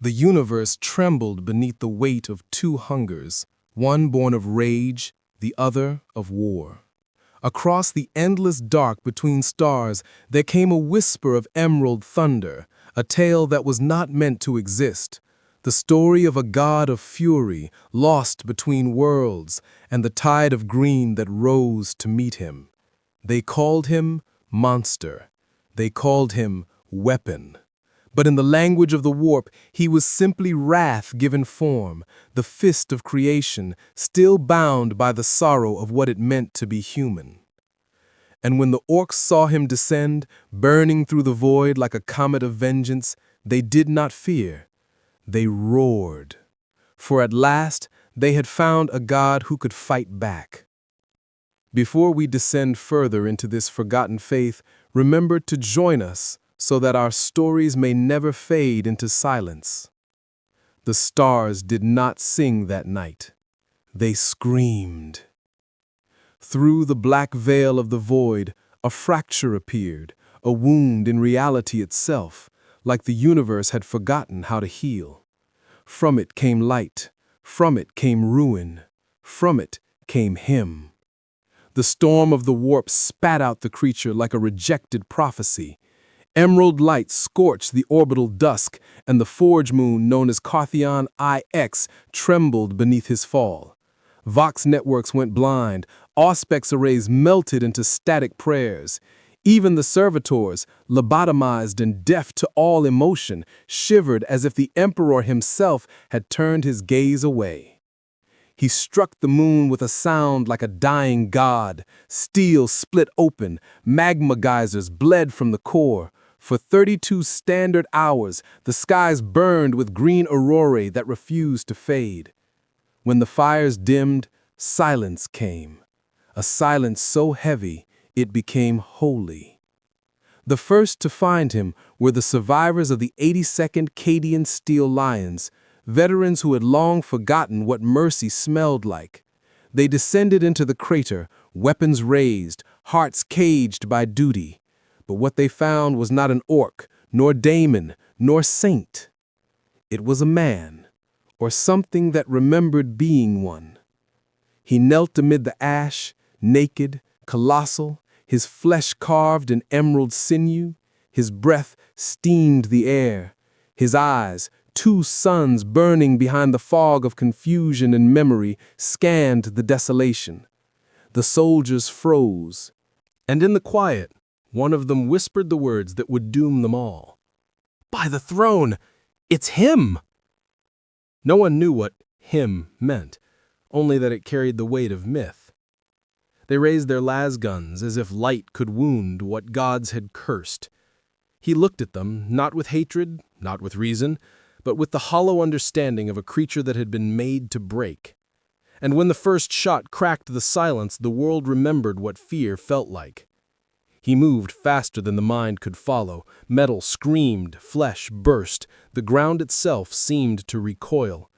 The universe trembled beneath the weight of two hungers, one born of rage, the other of war. Across the endless dark between stars, there came a whisper of emerald thunder, a tale that was not meant to exist. The story of a god of fury, lost between worlds, and the tide of green that rose to meet him. They called him monster. They called him weapon. But in the language of the warp, he was simply wrath given form, the fist of creation, still bound by the sorrow of what it meant to be human. And when the orcs saw him descend, burning through the void like a comet of vengeance, they did not fear. They roared. For at last, they had found a god who could fight back. Before we descend further into this forgotten faith, remember to join us so that our stories may never fade into silence. The stars did not sing that night. They screamed. Through the black veil of the void, a fracture appeared, a wound in reality itself, like the universe had forgotten how to heal. From it came light. From it came ruin. From it came him. The storm of the warp spat out the creature like a rejected prophecy. Emerald light scorched the orbital dusk, and the forge moon known as Carthion IX trembled beneath his fall. Vox networks went blind, Auspex arrays melted into static prayers. Even the servitors, lobotomized and deaf to all emotion, shivered as if the emperor himself had turned his gaze away. He struck the moon with a sound like a dying god. Steel split open, magma geysers bled from the core. For 32 standard hours, the skies burned with green aurorae that refused to fade. When the fires dimmed, silence came. A silence so heavy, it became holy. The first to find him were the survivors of the 82nd Cadian Steel Lions, veterans who had long forgotten what mercy smelled like. They descended into the crater, weapons raised, hearts caged by duty. But what they found was not an orc, nor daemon, nor saint. It was a man, or something that remembered being one. He knelt amid the ash, naked, colossal, his flesh carved in emerald sinew, his breath steamed the air, his eyes, two suns burning behind the fog of confusion and memory, scanned the desolation. The soldiers froze, and in the quiet, one of them whispered the words that would doom them all. "By the throne, it's him!" No one knew what him meant, only that it carried the weight of myth. They raised their las guns as if light could wound what gods had cursed. He looked at them, not with hatred, not with reason, but with the hollow understanding of a creature that had been made to break. And when the first shot cracked the silence, the world remembered what fear felt like. He moved faster than the mind could follow. Metal screamed, flesh burst, the ground itself seemed to recoil.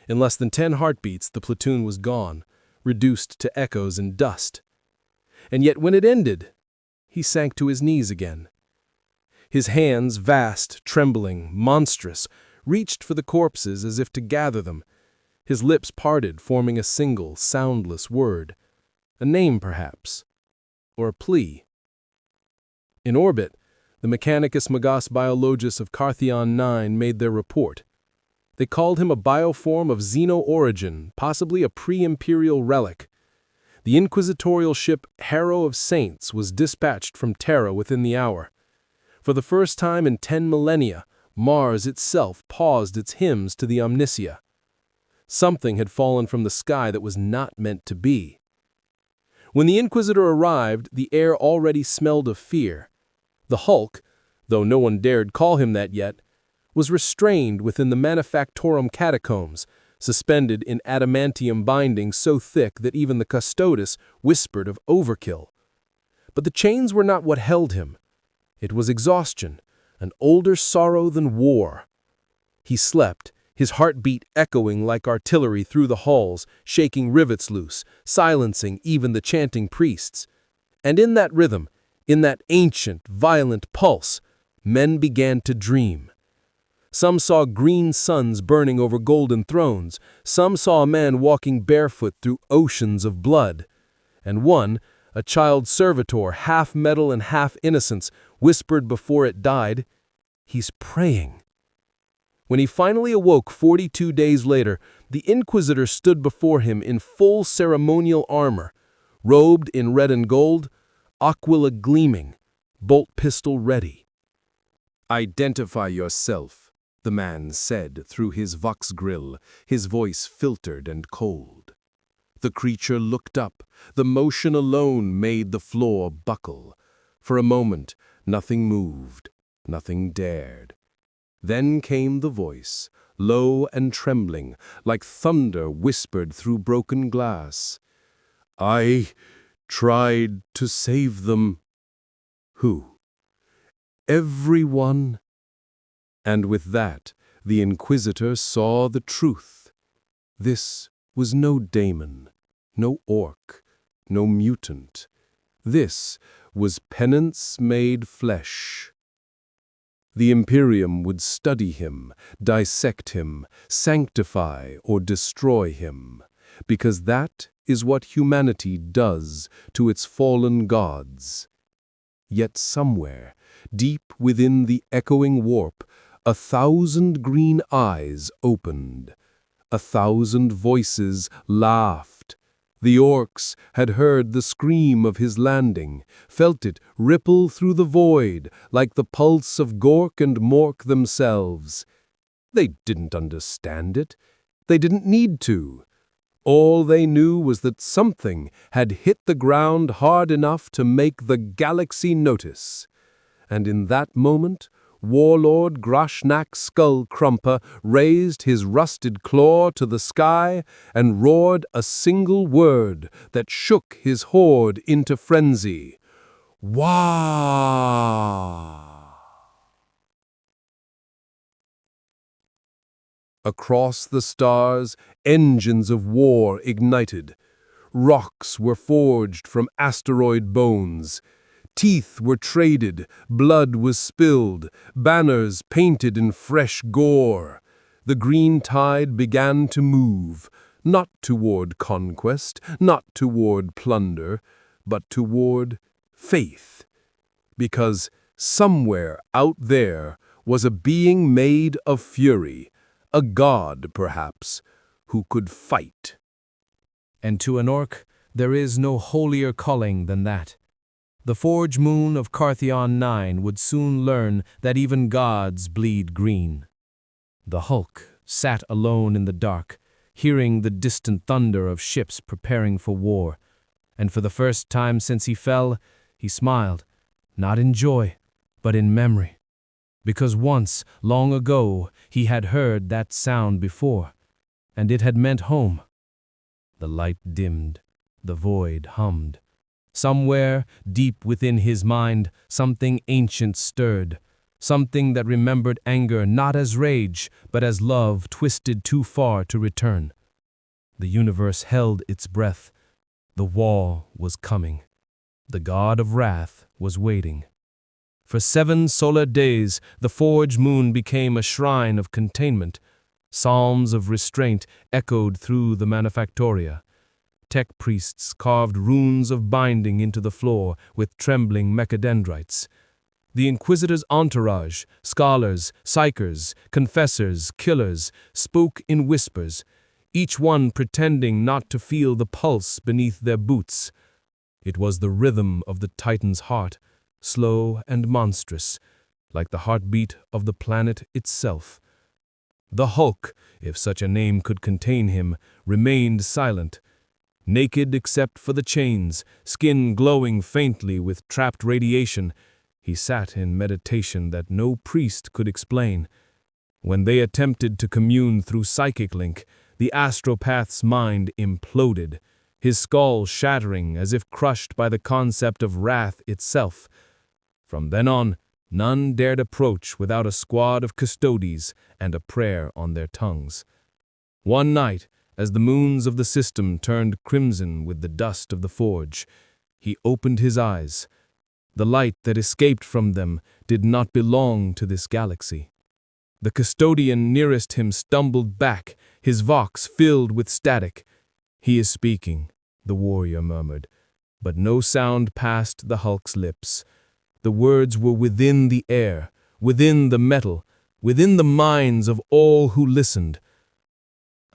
In less than 10 heartbeats, the platoon was gone, reduced to echoes and dust. And yet when it ended, he sank to his knees again. His hands, vast, trembling, monstrous, reached for the corpses as if to gather them. His lips parted, forming a single, soundless word. A name, perhaps, or a plea. In orbit, the Mechanicus Magos Biologus of Carthion 9 made their report. They called him a bioform of xeno-origin, possibly a pre-imperial relic. The inquisitorial ship Harrow of Saints was dispatched from Terra within the hour. For the first time in 10 millennia, Mars itself paused its hymns to the Omnisia. Something had fallen from the sky that was not meant to be. When the Inquisitor arrived, the air already smelled of fear. The Hulk, though no one dared call him that yet, was restrained within the Manufactorum catacombs, suspended in adamantium bindings so thick that even the Custodes whispered of overkill. But the chains were not what held him. It was exhaustion, an older sorrow than war. He slept, his heartbeat echoing like artillery through the halls, shaking rivets loose, silencing even the chanting priests. And in that rhythm, in that ancient, violent pulse, men began to dream. Some saw green suns burning over golden thrones. Some saw a man walking barefoot through oceans of blood. And one, a child servitor, half metal and half innocence, whispered before it died, "He's praying." When he finally awoke 42 days later, the Inquisitor stood before him in full ceremonial armor, robed in red and gold, aquila gleaming, bolt pistol ready. "Identify yourself," the man said through his vox grill, his voice filtered and cold. The creature looked up. The motion alone made the floor buckle. For a moment, nothing moved, nothing dared. Then came the voice, low and trembling, like thunder whispered through broken glass. "I tried to save them." "Who?" "Everyone." And with that, the Inquisitor saw the truth. This was no daemon, no orc, no mutant. This was penance made flesh. The Imperium would study him, dissect him, sanctify or destroy him, because that is what humanity does to its fallen gods. Yet somewhere, deep within the echoing warp, 1,000 green eyes opened. 1,000 voices laughed. The orcs had heard the scream of his landing, felt it ripple through the void like the pulse of Gork and Mork themselves. They didn't understand it. They didn't need to. All they knew was that something had hit the ground hard enough to make the galaxy notice. And in that moment, Warlord Grashnak Skullcrumper raised his rusted claw to the sky and roared a single word that shook his horde into frenzy. WAAAGH! Across the stars, engines of war ignited. Rocks were forged from asteroid bones. Teeth were traded, blood was spilled, banners painted in fresh gore. The green tide began to move, not toward conquest, not toward plunder, but toward faith. Because somewhere out there was a being made of fury, a god perhaps, who could fight. And to an orc, there is no holier calling than that. The Forge Moon of Carthion 9 would soon learn that even gods bleed green. The Hulk sat alone in the dark, hearing the distant thunder of ships preparing for war, and for the first time since he fell, he smiled, not in joy, but in memory. Because once, long ago, he had heard that sound before, and it had meant home. The light dimmed, the void hummed. Somewhere, deep within his mind, something ancient stirred, something that remembered anger not as rage, but as love twisted too far to return. The universe held its breath. The wall was coming. The god of wrath was waiting. For 7 solar days, the Forge Moon became a shrine of containment. Psalms of restraint echoed through the manufactoria. Tech priests carved runes of binding into the floor with trembling mechadendrites. The Inquisitor's entourage, scholars, psychers, confessors, killers, spoke in whispers, each one pretending not to feel the pulse beneath their boots. It was the rhythm of the Titan's heart, slow and monstrous, like the heartbeat of the planet itself. The Hulk, if such a name could contain him, remained silent. Naked except for the chains, skin glowing faintly with trapped radiation, he sat in meditation that no priest could explain. When they attempted to commune through psychic link, the astropath's mind imploded, his skull shattering as if crushed by the concept of wrath itself. From then on, none dared approach without a squad of custodies and a prayer on their tongues. One night, as the moons of the system turned crimson with the dust of the forge, he opened his eyes. The light that escaped from them did not belong to this galaxy. The custodian nearest him stumbled back, his vox filled with static. "He is speaking," the warrior murmured, but no sound passed the Hulk's lips. The words were within the air, within the metal, within the minds of all who listened.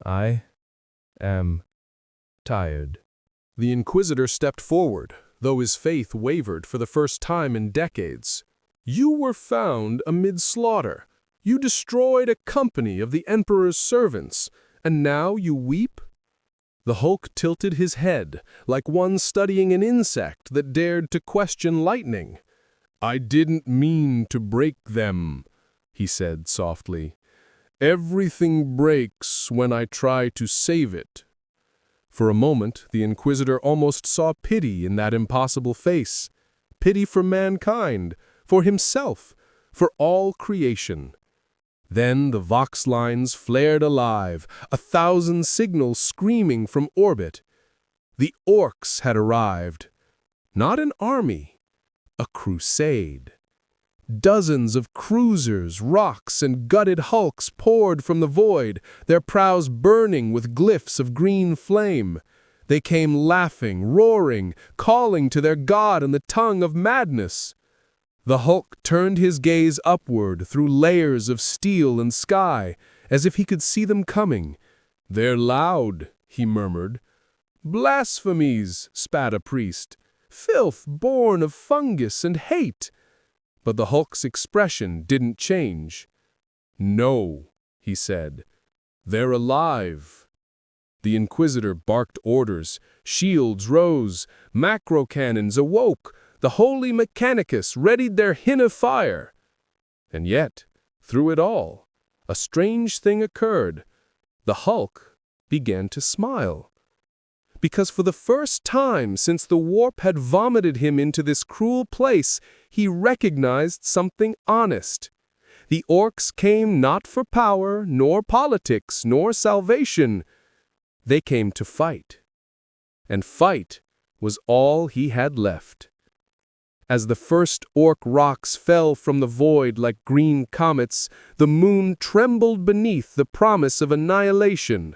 "I am tired." The Inquisitor stepped forward, though his faith wavered for the first time in decades. "You were found amid slaughter. You destroyed a company of the Emperor's servants, and now you weep?" The Hulk tilted his head, like one studying an insect that dared to question lightning. "I didn't mean to break them," he said softly. "Everything breaks when I try to save it." For a moment, the Inquisitor almost saw pity in that impossible face. Pity for mankind, for himself, for all creation. Then the Vox lines flared alive, 1,000 signals screaming from orbit. The orcs had arrived. Not an army, a crusade. Dozens of cruisers, rocks, and gutted hulks poured from the void, their prows burning with glyphs of green flame. They came laughing, roaring, calling to their god in the tongue of madness. The Hulk turned his gaze upward through layers of steel and sky, as if he could see them coming. "They're loud," he murmured. "Blasphemies," spat a priest. "Filth born of fungus and hate." But the Hulk's expression didn't change. "No," he said. "They're alive." The Inquisitor barked orders. Shields rose. Macro cannons awoke. The holy Mechanicus readied their hin of fire. And yet, through it all, a strange thing occurred. The Hulk began to smile. Because for the first time since the warp had vomited him into this cruel place, he recognized something honest. The orcs came not for power, nor politics, nor salvation. They came to fight. And fight was all he had left. As the first orc rocks fell from the void like green comets, the moon trembled beneath the promise of annihilation.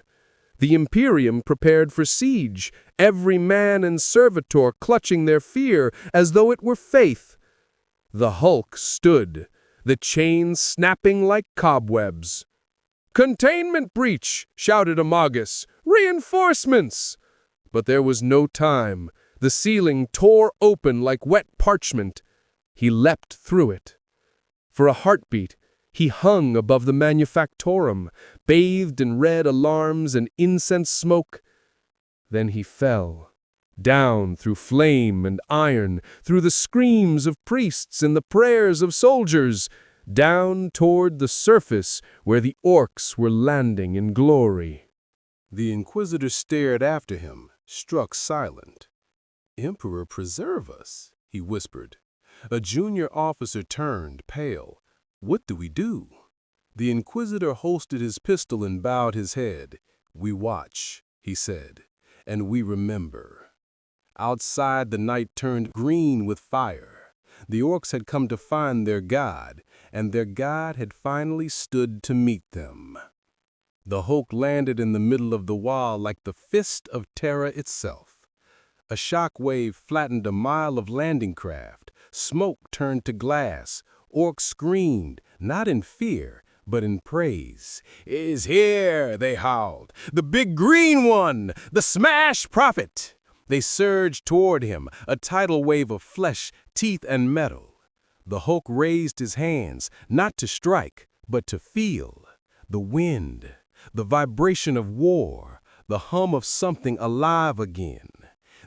The Imperium prepared for siege, every man and servitor clutching their fear as though it were faith. The Hulk stood, the chains snapping like cobwebs. "Containment breach!" shouted Amagus. "Reinforcements!" But there was no time. The ceiling tore open like wet parchment. He leapt through it. For a heartbeat, he hung above the manufactorum, bathed in red alarms and incense smoke. Then he fell, down through flame and iron, through the screams of priests and the prayers of soldiers, down toward the surface where the orcs were landing in glory. The Inquisitor stared after him, struck silent. "Emperor, preserve us," he whispered. A junior officer turned, pale. "What do we do?" The Inquisitor holstered his pistol and bowed his head. "We watch," he said, "and we remember." Outside, the night turned green with fire. The orcs had come to find their god, and their god had finally stood to meet them. The Hulk landed in the middle of the wall like the fist of Terra itself. A shock wave flattened a mile of landing craft. Smoke turned to glass. Orcs screamed, not in fear, but in praise. "Is here," they howled. "The big green one! The smash prophet!" They surged toward him, a tidal wave of flesh, teeth, and metal. The Hulk raised his hands, not to strike, but to feel. The wind, the vibration of war, the hum of something alive again.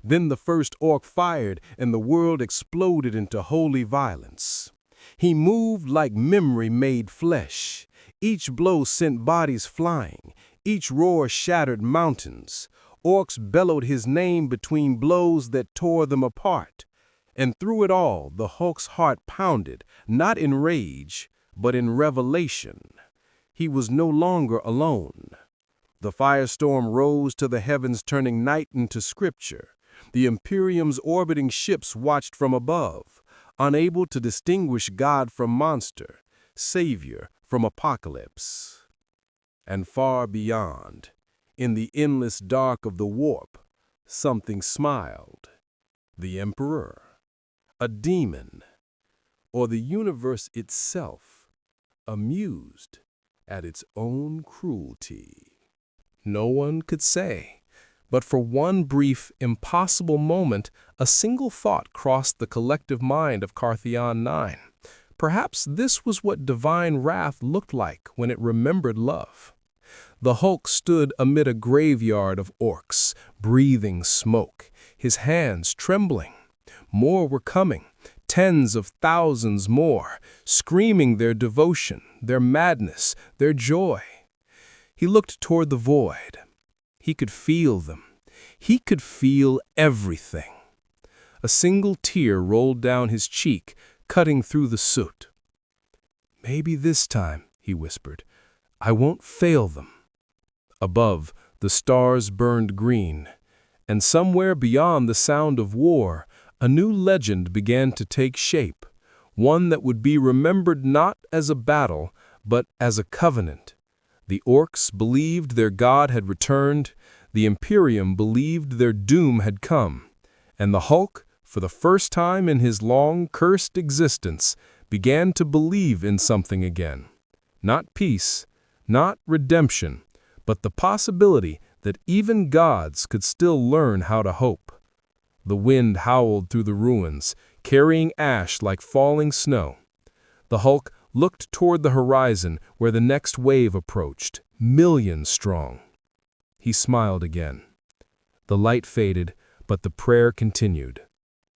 Then the first orc fired, and the world exploded into holy violence. He moved like memory made flesh. Each blow sent bodies flying. Each roar shattered mountains. Orcs bellowed his name between blows that tore them apart. And through it all, the Hulk's heart pounded, not in rage, but in revelation. He was no longer alone. The firestorm rose to the heavens, turning night into scripture. The Imperium's orbiting ships watched from above, unable to distinguish God from monster, savior from Apocalypse. And far beyond, in the endless dark of the warp, something smiled. The Emperor, a demon, or the universe itself, amused at its own cruelty. No one could say, but for one brief, impossible moment, a single thought crossed the collective mind of Carthion 9. Perhaps this was what divine wrath looked like when it remembered love. The Hulk stood amid a graveyard of orcs, breathing smoke, his hands trembling. More were coming, tens of thousands more, screaming their devotion, their madness, their joy. He looked toward the void. He could feel them. He could feel everything. A single tear rolled down his cheek, cutting through the soot. "Maybe this time," he whispered, "I won't fail them." Above, the stars burned green, and somewhere beyond the sound of war, a new legend began to take shape, one that would be remembered not as a battle, but as a covenant. The orcs believed their god had returned, the Imperium believed their doom had come, and the Hulk, for the first time in his long, cursed existence, began to believe in something again. Not peace, not redemption, but the possibility that even gods could still learn how to hope. The wind howled through the ruins, carrying ash like falling snow. The Hulk looked toward the horizon where the next wave approached, millions strong. He smiled again. The light faded, but the prayer continued.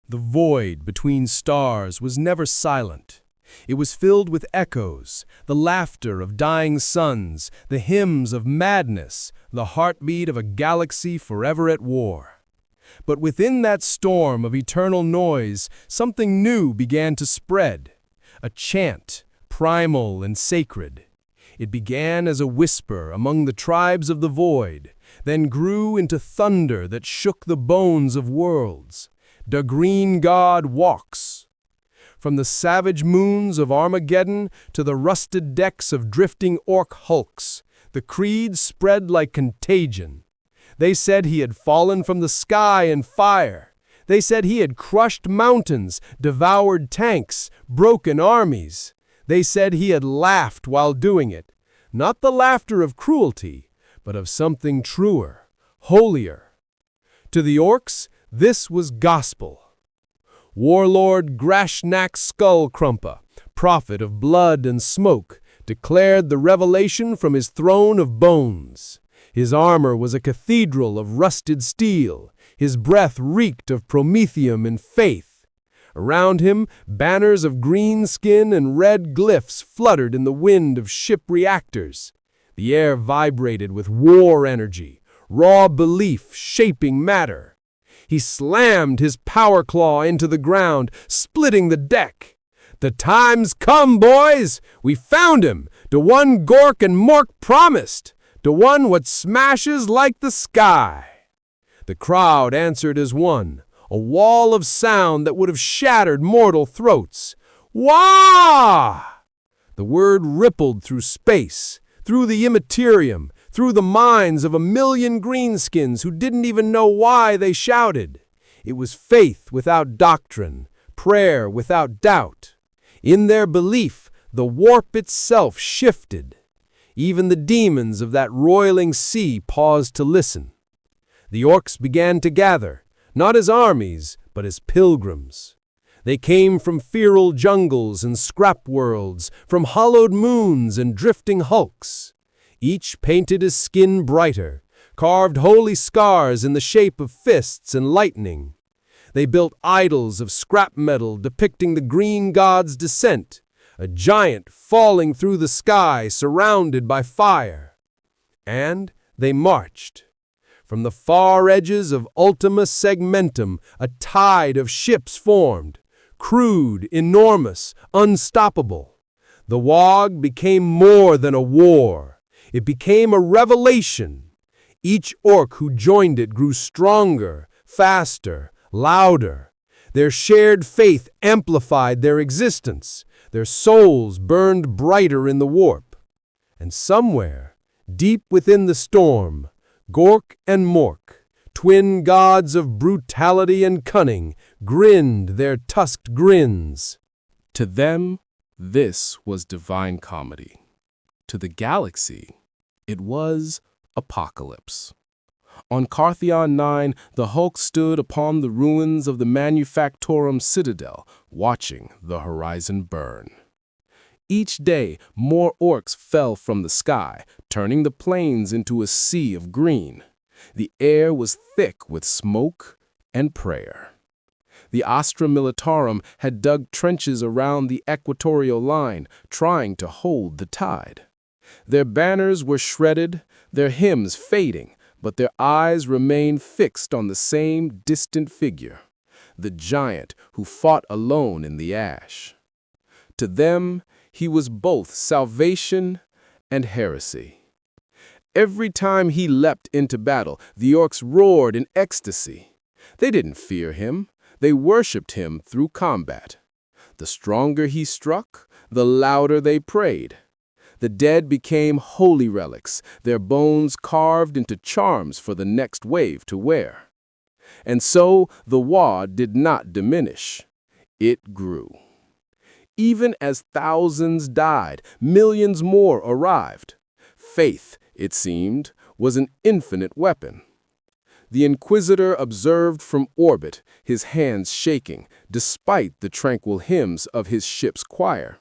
The void between stars was never silent. It was filled with echoes, the laughter of dying suns, the hymns of madness, the heartbeat of a galaxy forever at war. But within that storm of eternal noise, something new began to spread. A chant, primal and sacred. It began as a whisper among the tribes of the void, then grew into thunder that shook the bones of worlds. The green god walks. From the savage moons of Armageddon to the rusted decks of drifting orc hulks, the creed spread like contagion. They said he had fallen from the sky in fire. They said he had crushed mountains, devoured tanks, broken armies. They said he had laughed while doing it, not the laughter of cruelty, but of something truer, holier. To the orcs, this was gospel. Warlord Grashnak Skullcrumpa, prophet of blood and smoke, declared the revelation from his throne of bones. His armor was a cathedral of rusted steel. His breath reeked of promethium and faith. Around him, banners of green skin and red glyphs fluttered in the wind of ship reactors. The air vibrated with war energy, raw belief shaping matter. He slammed his power claw into the ground, splitting the deck. "The time's come, boys! We found him! The one Gork and Mork promised! The one what smashes like the sky!" The crowd answered as one, a wall of sound that would have shattered mortal throats. "WAAAGH!" The word rippled through space, through the immaterium, through the minds of a million greenskins who didn't even know why they shouted. It was faith without doctrine, prayer without doubt. In their belief, the warp itself shifted. Even the demons of that roiling sea paused to listen. The orcs began to gather, not as armies, but as pilgrims. They came from feral jungles and scrap worlds, from hollowed moons and drifting hulks. Each painted his skin brighter, carved holy scars in the shape of fists and lightning. They built idols of scrap metal depicting the green god's descent, a giant falling through the sky surrounded by fire. And they marched. From the far edges of Ultima Segmentum, a tide of ships formed, crude, enormous, unstoppable. The WAAAGH became more than a war. It became a revelation. Each orc who joined it grew stronger, faster, louder. Their shared faith amplified their existence. Their souls burned brighter in the warp. And somewhere, deep within the storm, Gork and Mork, twin gods of brutality and cunning, grinned their tusked grins. To them, this was divine comedy. To the galaxy, it was apocalypse. On Carthion 9, the Hulk stood upon the ruins of the Manufactorum Citadel, watching the horizon burn. Each day, more orcs fell from the sky, turning the plains into a sea of green. The air was thick with smoke and prayer. The Astra Militarum had dug trenches around the equatorial line, trying to hold the tide. Their banners were shredded, their hymns fading, but their eyes remained fixed on the same distant figure, the giant who fought alone in the ash. To them, he was both salvation and heresy. Every time he leapt into battle, the orcs roared in ecstasy. They didn't fear him, they worshipped him through combat. The stronger he struck, the louder they prayed. The dead became holy relics, their bones carved into charms for the next wave to wear. And so the WAAAGH did not diminish. It grew. Even as thousands died, millions more arrived. Faith, it seemed, was an infinite weapon. The Inquisitor observed from orbit, his hands shaking, despite the tranquil hymns of his ship's choir.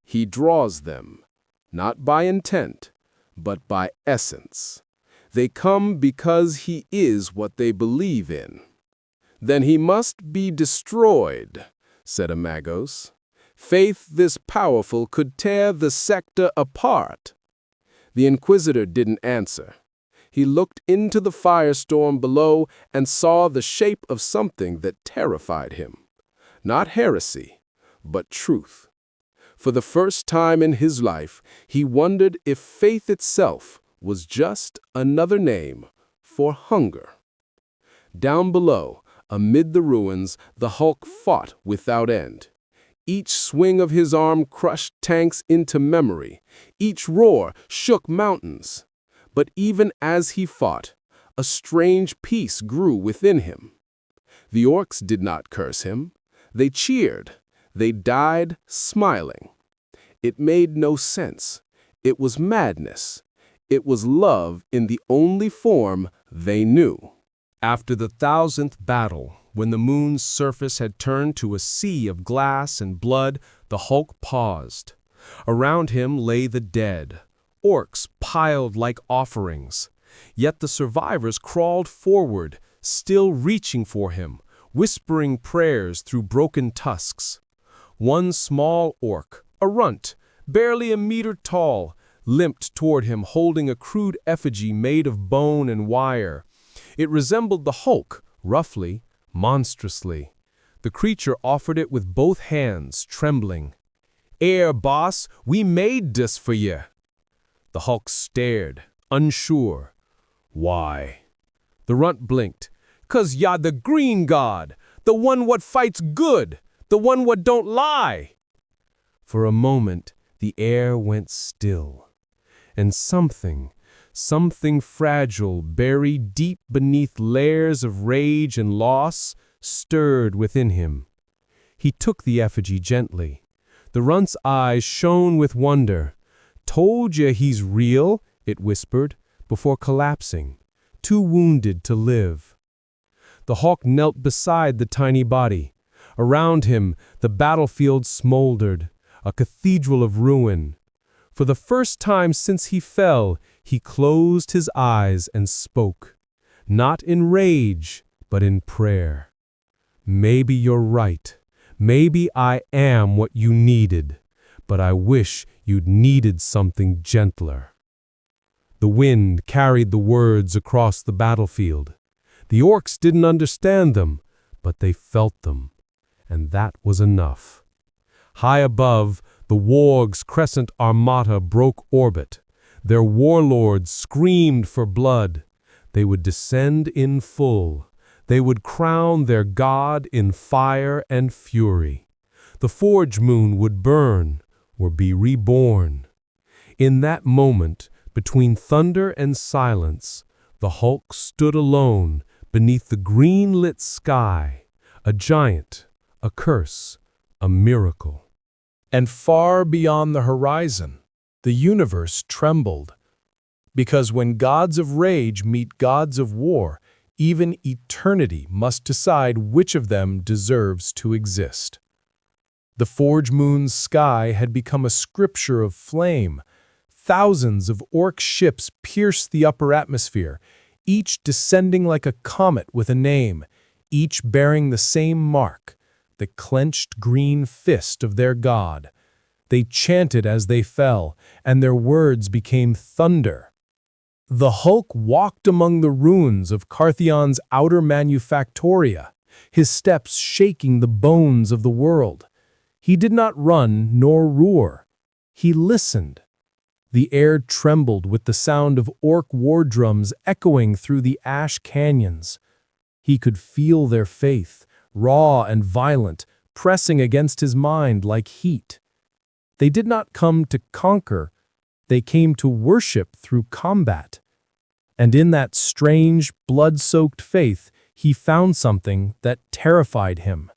He draws them, not by intent, but by essence. They come because he is what they believe in. Then he must be destroyed, said Amagos. Faith this powerful could tear the sector apart. The Inquisitor didn't answer. He looked into the firestorm below and saw the shape of something that terrified him. Not heresy, but truth. For the first time in his life, he wondered if faith itself was just another name for hunger. Down below, amid the ruins, the Hulk fought without end. Each swing of his arm crushed tanks into memory. Each roar shook mountains. But even as he fought, a strange peace grew within him. The orcs did not curse him. They cheered. They died smiling. It made no sense. It was madness. It was love in the only form they knew. After the 1000th battle, when the moon's surface had turned to a sea of glass and blood, the Hulk paused. Around him lay the dead, orcs piled like offerings. Yet the survivors crawled forward, still reaching for him, whispering prayers through broken tusks. One small orc, a runt, barely a meter tall, limped toward him holding a crude effigy made of bone and wire. It resembled the Hulk, roughly, monstrously. The creature offered it with both hands, trembling. Boss, we made this for you." The Hulk stared, unsure. "Why?" The runt blinked. "'Cause ya the green god, the one what fights good, the one what don't lie." For a moment, the air went still, and something fragile, buried deep beneath layers of rage and loss, stirred within him. He took the effigy gently. The runt's eyes shone with wonder. "Told ya he's real," it whispered, before collapsing, too wounded to live. The Hawk knelt beside the tiny body. Around him, the battlefield smoldered, a cathedral of ruin. For the first time since he fell, he closed his eyes and spoke, not in rage, but in prayer. "Maybe you're right. Maybe I am what you needed, but I wish you'd needed something gentler." The wind carried the words across the battlefield. The orcs didn't understand them, but they felt them, and that was enough. High above, the WAAAGH's crescent armata broke orbit. Their warlords screamed for blood. They would descend in full. They would crown their god in fire and fury. The forge moon would burn or be reborn. In that moment, between thunder and silence, the Hulk stood alone beneath the green-lit sky, a giant, a curse, a miracle. And far beyond the horizon, the universe trembled. Because when gods of rage meet gods of war, even eternity must decide which of them deserves to exist. The Forge Moon's sky had become a scripture of flame. Thousands of orc ships pierced the upper atmosphere, each descending like a comet with a name, each bearing the same mark, the clenched green fist of their god. They chanted as they fell, and their words became thunder. The Hulk walked among the ruins of Carthion's outer manufactoria, his steps shaking the bones of the world. He did not run nor roar. He listened. The air trembled with the sound of orc war drums echoing through the ash canyons. He could feel their faith, raw and violent, pressing against his mind like heat. They did not come to conquer, they came to worship through combat. And in that strange, blood-soaked faith, he found something that terrified him: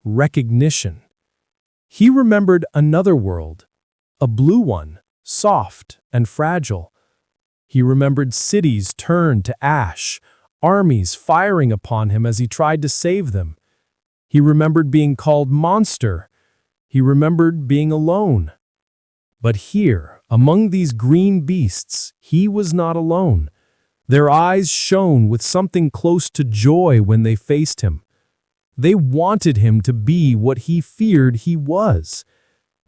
recognition. He remembered another world, a blue one, soft and fragile. He remembered cities turned to ash, armies firing upon him as he tried to save them. He remembered being called monster. He remembered being alone. But here, among these green beasts, he was not alone. Their eyes shone with something close to joy when they faced him. They wanted him to be what he feared he was.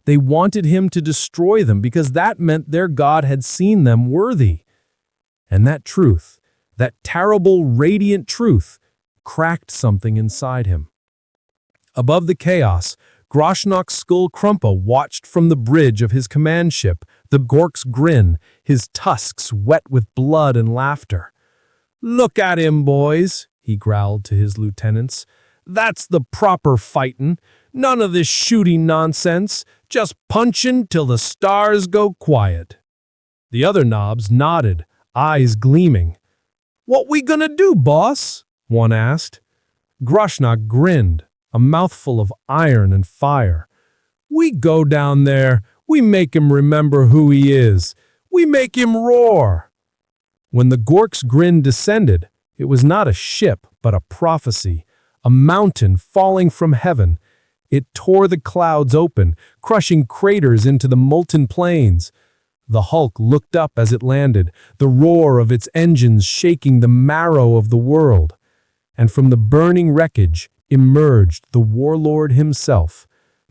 They wanted him to destroy them because that meant their God had seen them worthy. And that truth, that terrible, radiant truth, cracked something inside him. Above the chaos, Groshnok's Skull Crumpa watched from the bridge of his command ship, the Gork's Grin, his tusks wet with blood and laughter. "Look at him, boys," he growled to his lieutenants. "That's the proper fightin'. None of this shooting nonsense. Just punchin' till the stars go quiet." The other knobs nodded, eyes gleaming. "What we gonna do, boss?" one asked. Groshnok grinned, a mouthful of iron and fire. "We go down there. We make him remember who he is. We make him roar." When the Gork's Grin descended, it was not a ship, but a prophecy, a mountain falling from heaven. It tore the clouds open, crushing craters into the molten plains. The Hulk looked up as it landed, the roar of its engines shaking the marrow of the world. And from the burning wreckage emerged the warlord himself,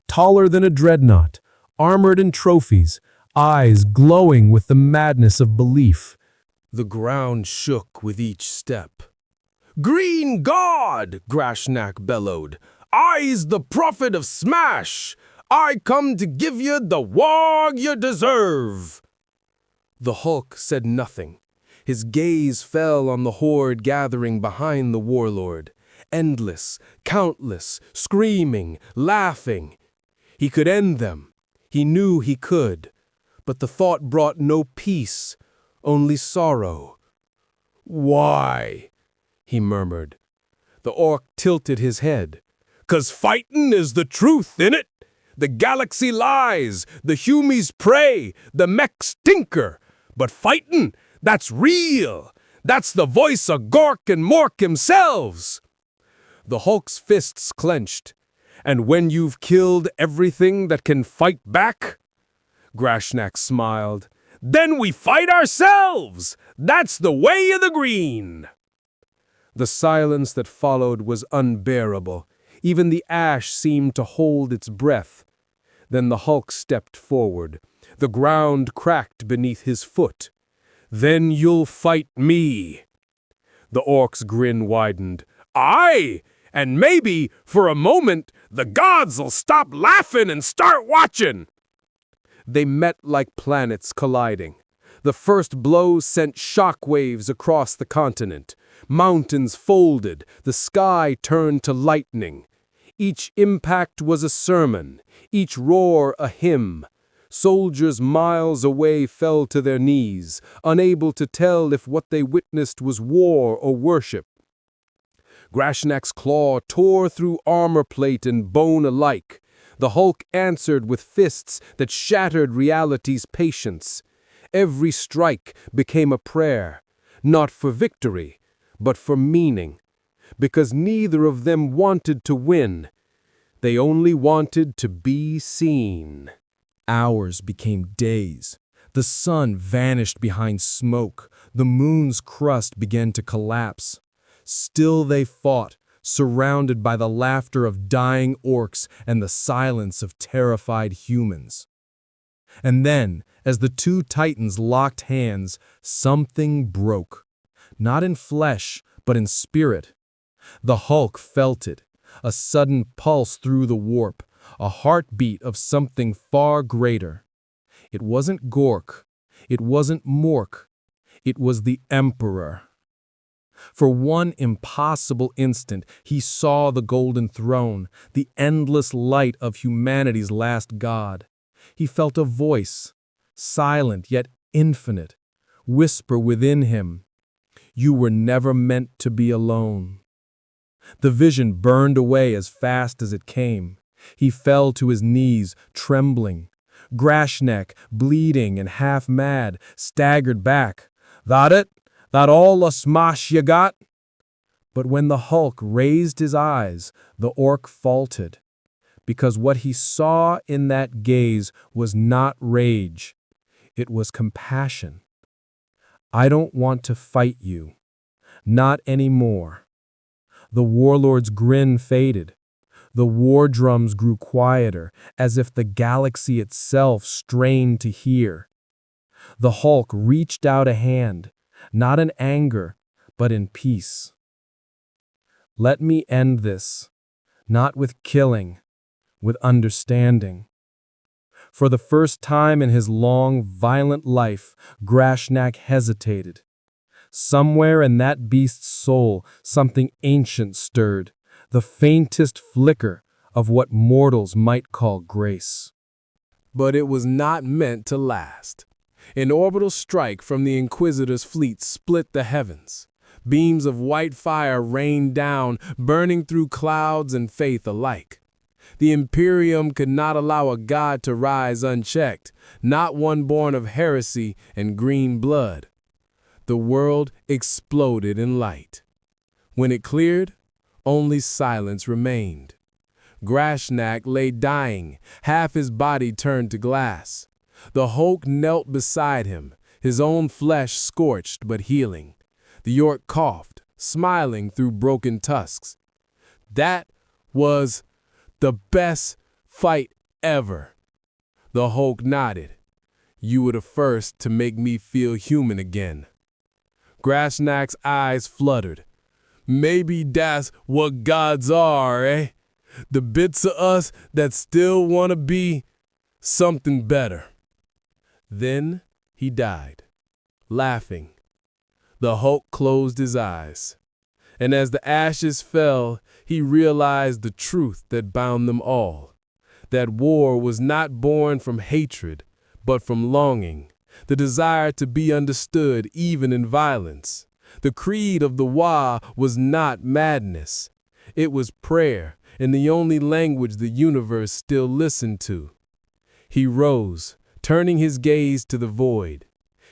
taller than a dreadnought, armored in trophies, eyes glowing with the madness of belief. The ground shook with each step. "Green God!" Grashnak bellowed. "I's the prophet of Smash! I come to give you the WAAAGH you deserve!" The Hulk said nothing. His gaze fell on the horde gathering behind the warlord. Endless, countless, screaming, laughing. He could end them. He knew he could. But the thought brought no peace, only sorrow. "Why?" he murmured. The orc tilted his head. "'Cause fightin' is the truth, innit? The galaxy lies, the humies pray, the mechs tinker. But fightin', that's real. That's the voice of Gork and Mork themselves." The Hulk's fists clenched. "And when you've killed everything that can fight back?" Grashnak smiled. "Then we fight ourselves! That's the way of the green!" The silence that followed was unbearable. Even the ash seemed to hold its breath. Then the Hulk stepped forward. The ground cracked beneath his foot. "Then you'll fight me." The orc's grin widened. "Aye! And maybe, for a moment, the gods'll stop laughing and start watching." They met like planets colliding. The first blow sent shockwaves across the continent. Mountains folded, the sky turned to lightning. Each impact was a sermon, each roar a hymn. Soldiers miles away fell to their knees, unable to tell if what they witnessed was war or worship. Grashnak's claw tore through armor plate and bone alike. The Hulk answered with fists that shattered reality's patience. Every strike became a prayer, not for victory, but for meaning, because neither of them wanted to win. They only wanted to be seen. Hours became days. The sun vanished behind smoke. The moon's crust began to collapse. Still they fought, surrounded by the laughter of dying orcs and the silence of terrified humans. And then, as the two titans locked hands, something broke. Not in flesh, but in spirit. The Hulk felt it, a sudden pulse through the warp, a heartbeat of something far greater. It wasn't Gork, it wasn't Mork, it was the Emperor. For one impossible instant, he saw the golden throne, the endless light of humanity's last god. He felt a voice, silent yet infinite, whisper within him, "You were never meant to be alone." The vision burned away as fast as it came. He fell to his knees, trembling. Grashnak, bleeding and half-mad, staggered back. "That it? That all the smash you got?" But when the Hulk raised his eyes, the orc faltered, because what he saw in that gaze was not rage. It was compassion. "I don't want to fight you. Not anymore." The warlord's grin faded. The war drums grew quieter, as if the galaxy itself strained to hear. The Hulk reached out a hand, not in anger, but in peace. "Let me end this, not with killing, with understanding." For the first time in his long, violent life, Grashnak hesitated. Somewhere in that beast's soul, something ancient stirred, the faintest flicker of what mortals might call grace. But it was not meant to last. An orbital strike from the Inquisitor's fleet split the heavens. Beams of white fire rained down, burning through clouds and faith alike. The Imperium could not allow a god to rise unchecked, not one born of heresy and green blood. The world exploded in light. When it cleared, only silence remained. Grashnak lay dying, half his body turned to glass. The Hulk knelt beside him, his own flesh scorched but healing. The orc coughed, smiling through broken tusks. "That was the best fight ever." The Hulk nodded. "You were the first to make me feel human again." Grashnak's eyes fluttered. "Maybe that's what gods are, eh? The bits of us that still want to be something better." Then he died, laughing. The Hulk closed his eyes, and as the ashes fell, he realized the truth that bound them all. That war was not born from hatred, but from longing, the desire to be understood even in violence. The creed of the WAAAGH was not madness. It was prayer, in the only language the universe still listened to. He rose, turning his gaze to the void.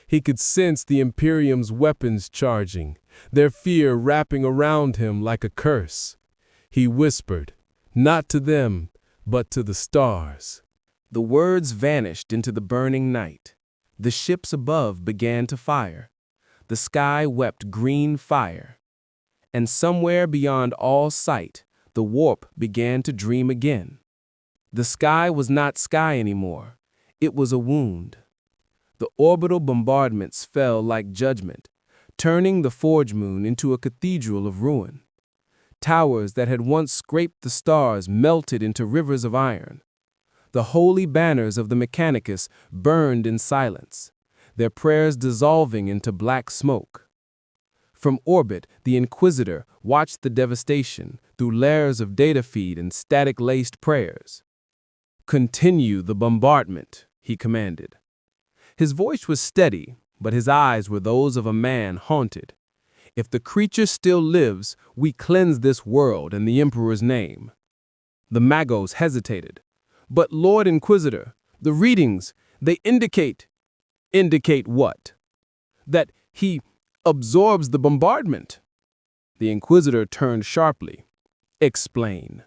He could sense the Imperium's weapons charging, their fear wrapping around him like a curse. He whispered, not to them, but to the stars. The words vanished into the burning night. The ships above began to fire. The sky wept green fire. And somewhere beyond all sight, the warp began to dream again. The sky was not sky anymore. It was a wound. The orbital bombardments fell like judgment, turning the Forge Moon into a cathedral of ruin. Towers that had once scraped the stars melted into rivers of iron. The holy banners of the Mechanicus burned in silence, their prayers dissolving into black smoke. From orbit, the Inquisitor watched the devastation through layers of data feed and static-laced prayers. "Continue the bombardment," he commanded. His voice was steady, but his eyes were those of a man haunted. If the creature still lives, we cleanse this world in the Emperor's name. The magos hesitated. But Lord Inquisitor, the readings, they indicate. Indicate what? That he absorbs the bombardment. The Inquisitor turned sharply. Explain.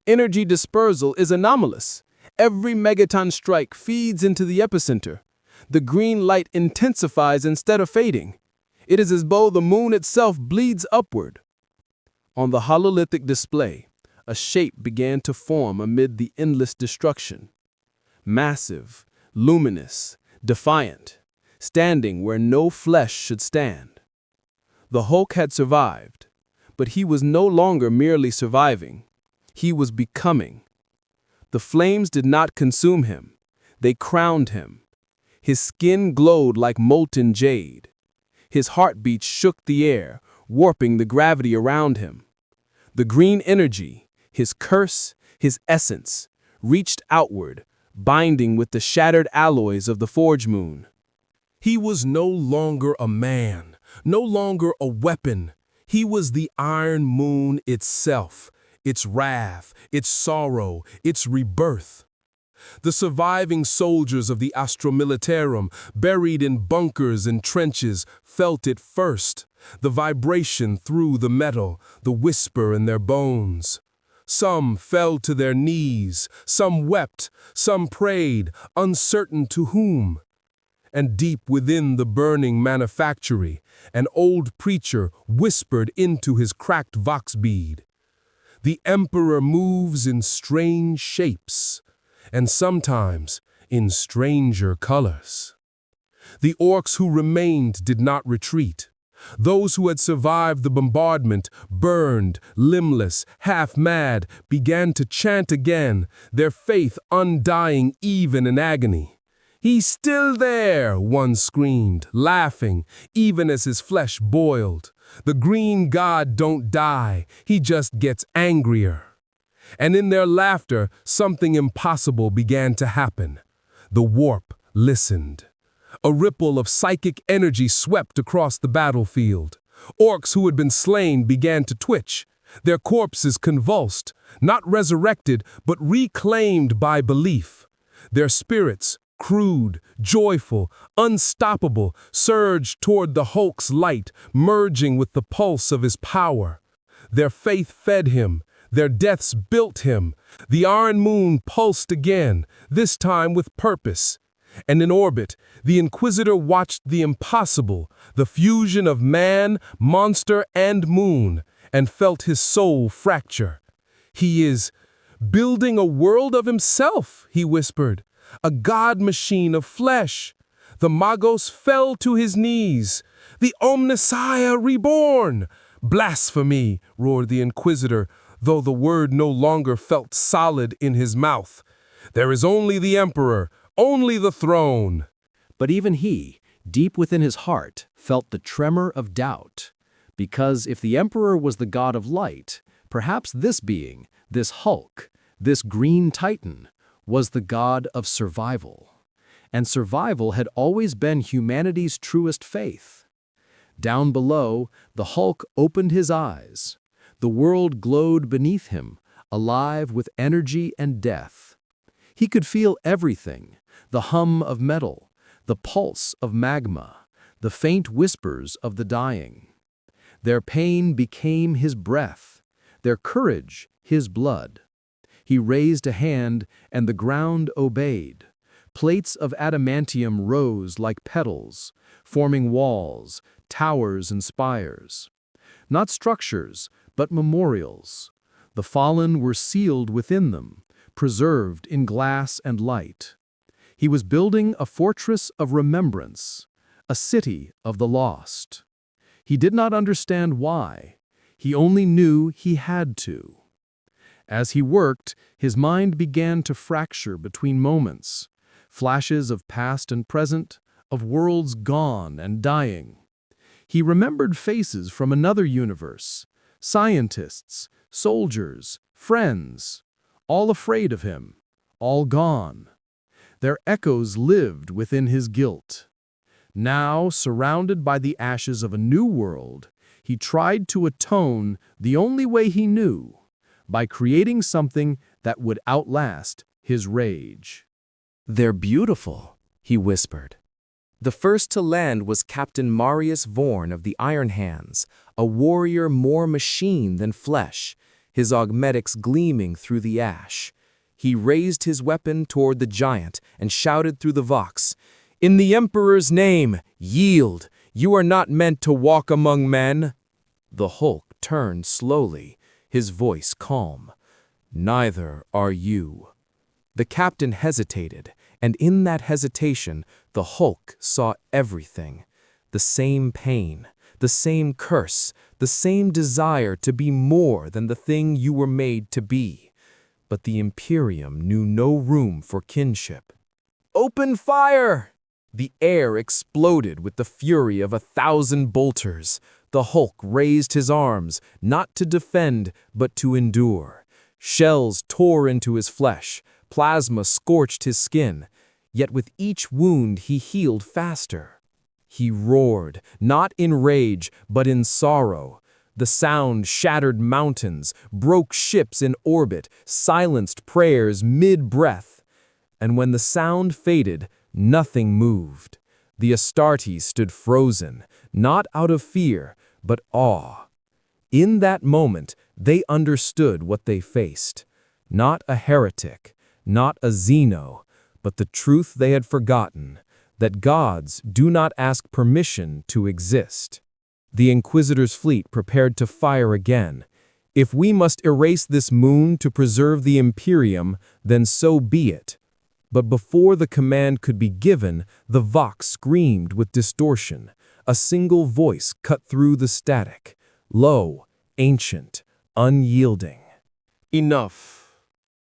Energy dispersal is anomalous. Every megaton strike feeds into the epicenter. The green light intensifies instead of fading. It is as though the moon itself bleeds upward. On the hololithic display, a shape began to form amid the endless destruction. Massive, luminous, defiant, standing where no flesh should stand. The Hulk had survived, but he was no longer merely surviving. He was becoming. The flames did not consume him. They crowned him. His skin glowed like molten jade. His heartbeat shook the air, warping the gravity around him. The green energy, his curse, his essence, reached outward, binding with the shattered alloys of the Forge Moon. He was no longer a man, no longer a weapon. He was the Iron Moon itself, its wrath, its sorrow, its rebirth. The surviving soldiers of the Astra Militarum, buried in bunkers and trenches, felt it first, the vibration through the metal, the whisper in their bones. Some fell to their knees, some wept, some prayed, uncertain to whom. And deep within the burning manufactory, an old preacher whispered into his cracked vox bead. The Emperor moves in strange shapes, and sometimes in stranger colors. The orcs who remained did not retreat. Those who had survived the bombardment, burned, limbless, half-mad, began to chant again, their faith undying even in agony. "He's still there," one screamed, laughing, even as his flesh boiled. "The green god don't die, he just gets angrier." And in their laughter, something impossible began to happen. The warp listened. A ripple of psychic energy swept across the battlefield. Orcs who had been slain began to twitch. Their corpses convulsed, not resurrected, but reclaimed by belief. Their spirits, crude, joyful, unstoppable, surged toward the Hulk's light, merging with the pulse of his power. Their faith fed him. Their deaths built him. The Iron Moon pulsed again, this time with purpose. And in orbit, the Inquisitor watched the impossible, the fusion of man, monster, and moon, and felt his soul fracture. "He is building a world of himself," he whispered, "a god machine of flesh." The Magos fell to his knees. "The Omnissiah reborn!" "Blasphemy!" roared the Inquisitor, though the word no longer felt solid in his mouth. "There is only the Emperor, only the throne." But even he, deep within his heart, felt the tremor of doubt. Because if the Emperor was the god of light, perhaps this being, this Hulk, this green titan, was the god of survival. And survival had always been humanity's truest faith. Down below, the Hulk opened his eyes. The world glowed beneath him, alive with energy and death. He could feel everything, the hum of metal, the pulse of magma, the faint whispers of the dying. Their pain became his breath, their courage his blood. He raised a hand, and the ground obeyed. Plates of adamantium rose like petals, forming walls, towers, and spires. Not structures, but memorials. The fallen were sealed within them, preserved in glass and light. He was building a fortress of remembrance, a city of the lost. He did not understand why. He only knew he had to. As he worked, his mind began to fracture between moments, flashes of past and present, of worlds gone and dying. He remembered faces from another universe, scientists, soldiers, friends, all afraid of him, all gone. their echoes lived within his guilt. Now, surrounded by the ashes of a new world, he tried to atone the only way he knew, by creating something that would outlast his rage. "They're beautiful," he whispered. The first to land was Captain Marius Vorn of the Iron Hands, a warrior more machine than flesh, his augmetics gleaming through the ash. He raised his weapon toward the giant and shouted through the vox, "In the Emperor's name, yield! You are not meant to walk among men." The Hulk turned slowly, his voice calm. "Neither are you." The captain hesitated, and in that hesitation, the Hulk saw everything. The same pain, the same curse, the same desire to be more than the thing you were made to be. But the Imperium knew no room for kinship. "Open fire!" The air exploded with the fury of 1,000 bolters. The Hulk raised his arms, not to defend, but to endure. Shells tore into his flesh. Plasma scorched his skin. Yet with each wound he healed faster. He roared, not in rage, but in sorrow. The sound shattered mountains, broke ships in orbit, silenced prayers mid-breath. And when the sound faded, nothing moved. The Astartes stood frozen, not out of fear, but awe. In that moment, they understood what they faced. Not a heretic, not a Xeno, but the truth they had forgotten, that gods do not ask permission to exist. The Inquisitor's fleet prepared to fire again. If we must erase this moon to preserve the Imperium, then so be it. But before the command could be given, the vox screamed with distortion. A single voice cut through the static, low, ancient, unyielding. Enough.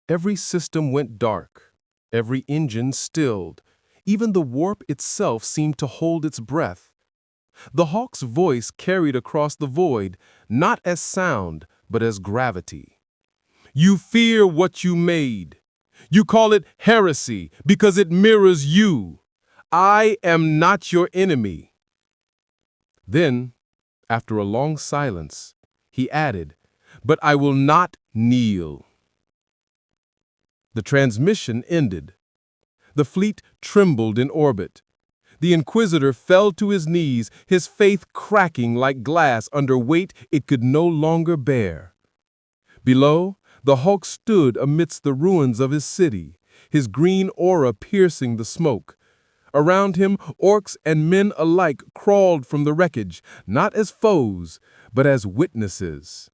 Every system went dark. Every engine stilled. Even the warp itself seemed to hold its breath. The Hawk's voice carried across the void, not as sound, but as gravity. You fear what you made. You call it heresy because it mirrors you. I am not your enemy. Then, after a long silence, he added, "But I will not kneel." The transmission ended. The fleet trembled in orbit. The Inquisitor fell to his knees, his faith cracking like glass under weight it could no longer bear. Below, the Hulk stood amidst the ruins of his city, his green aura piercing the smoke. Around him, orcs and men alike crawled from the wreckage, not as foes, but as witnesses.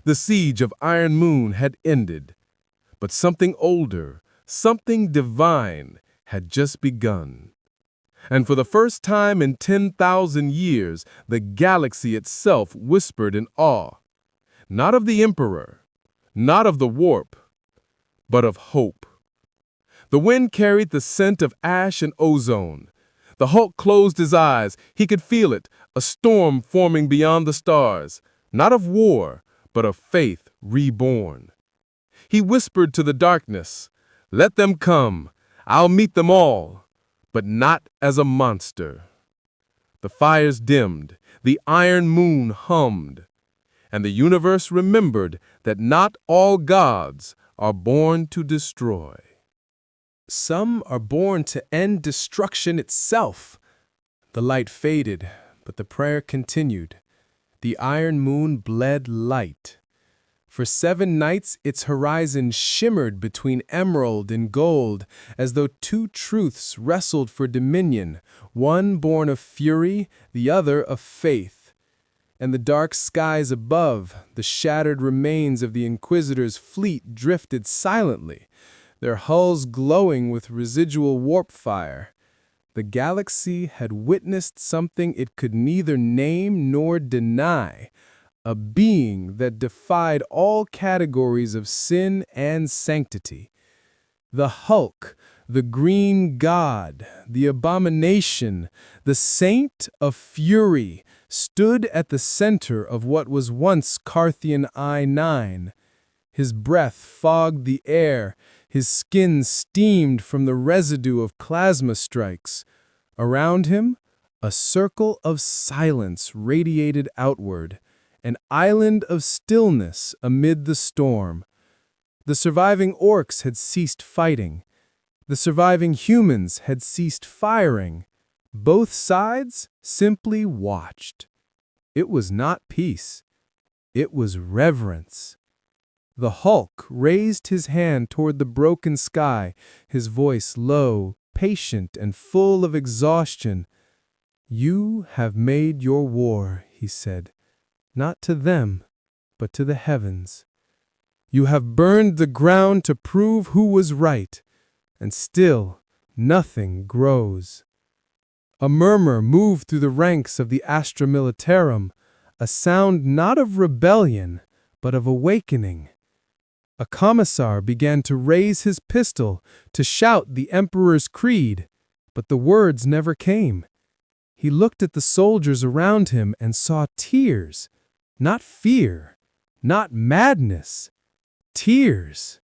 The siege of Iron Moon had ended, but something older, something divine, had just begun. And for the first time in 10,000 years, the galaxy itself whispered in awe, not of the Emperor, not of the warp, but of hope. The wind carried the scent of ash and ozone. The Hulk closed his eyes. He could feel it, a storm forming beyond the stars, not of war, but of faith reborn. He whispered to the darkness, "Let them come. I'll meet them all, but not as a monster." The fires dimmed, the iron moon hummed, and the universe remembered that not all gods are born to destroy. Some are born to end destruction itself. The light faded, but the prayer continued. The iron moon bled light. For 7 nights its horizon shimmered between emerald and gold, as though two truths wrestled for dominion, one born of fury, the other of faith. And the dark skies above, the shattered remains of the Inquisitor's fleet drifted silently, their hulls glowing with residual warp fire. The galaxy had witnessed something it could neither name nor deny, a being that defied all categories of sin and sanctity. The Hulk, the green god, the abomination, the saint of fury, stood at the center of what was once Carthian I-9. His breath fogged the air, His skin steamed from the residue of plasma strikes. Around him, a circle of silence radiated outward, an island of stillness amid the storm. The surviving orcs had ceased fighting. The surviving humans had ceased firing. Both sides simply watched. It was not peace. It was reverence. The Hulk raised his hand toward the broken sky, his voice low, patient, and full of exhaustion. "You have made your war," he said, "not to them, but to the heavens. You have burned the ground to prove who was right, and still nothing grows." A murmur moved through the ranks of the Astra Militarum, a sound not of rebellion, but of awakening. A commissar began to raise his pistol, to shout the Emperor's creed, but the words never came. He looked at the soldiers around him and saw tears, not fear, not madness, tears.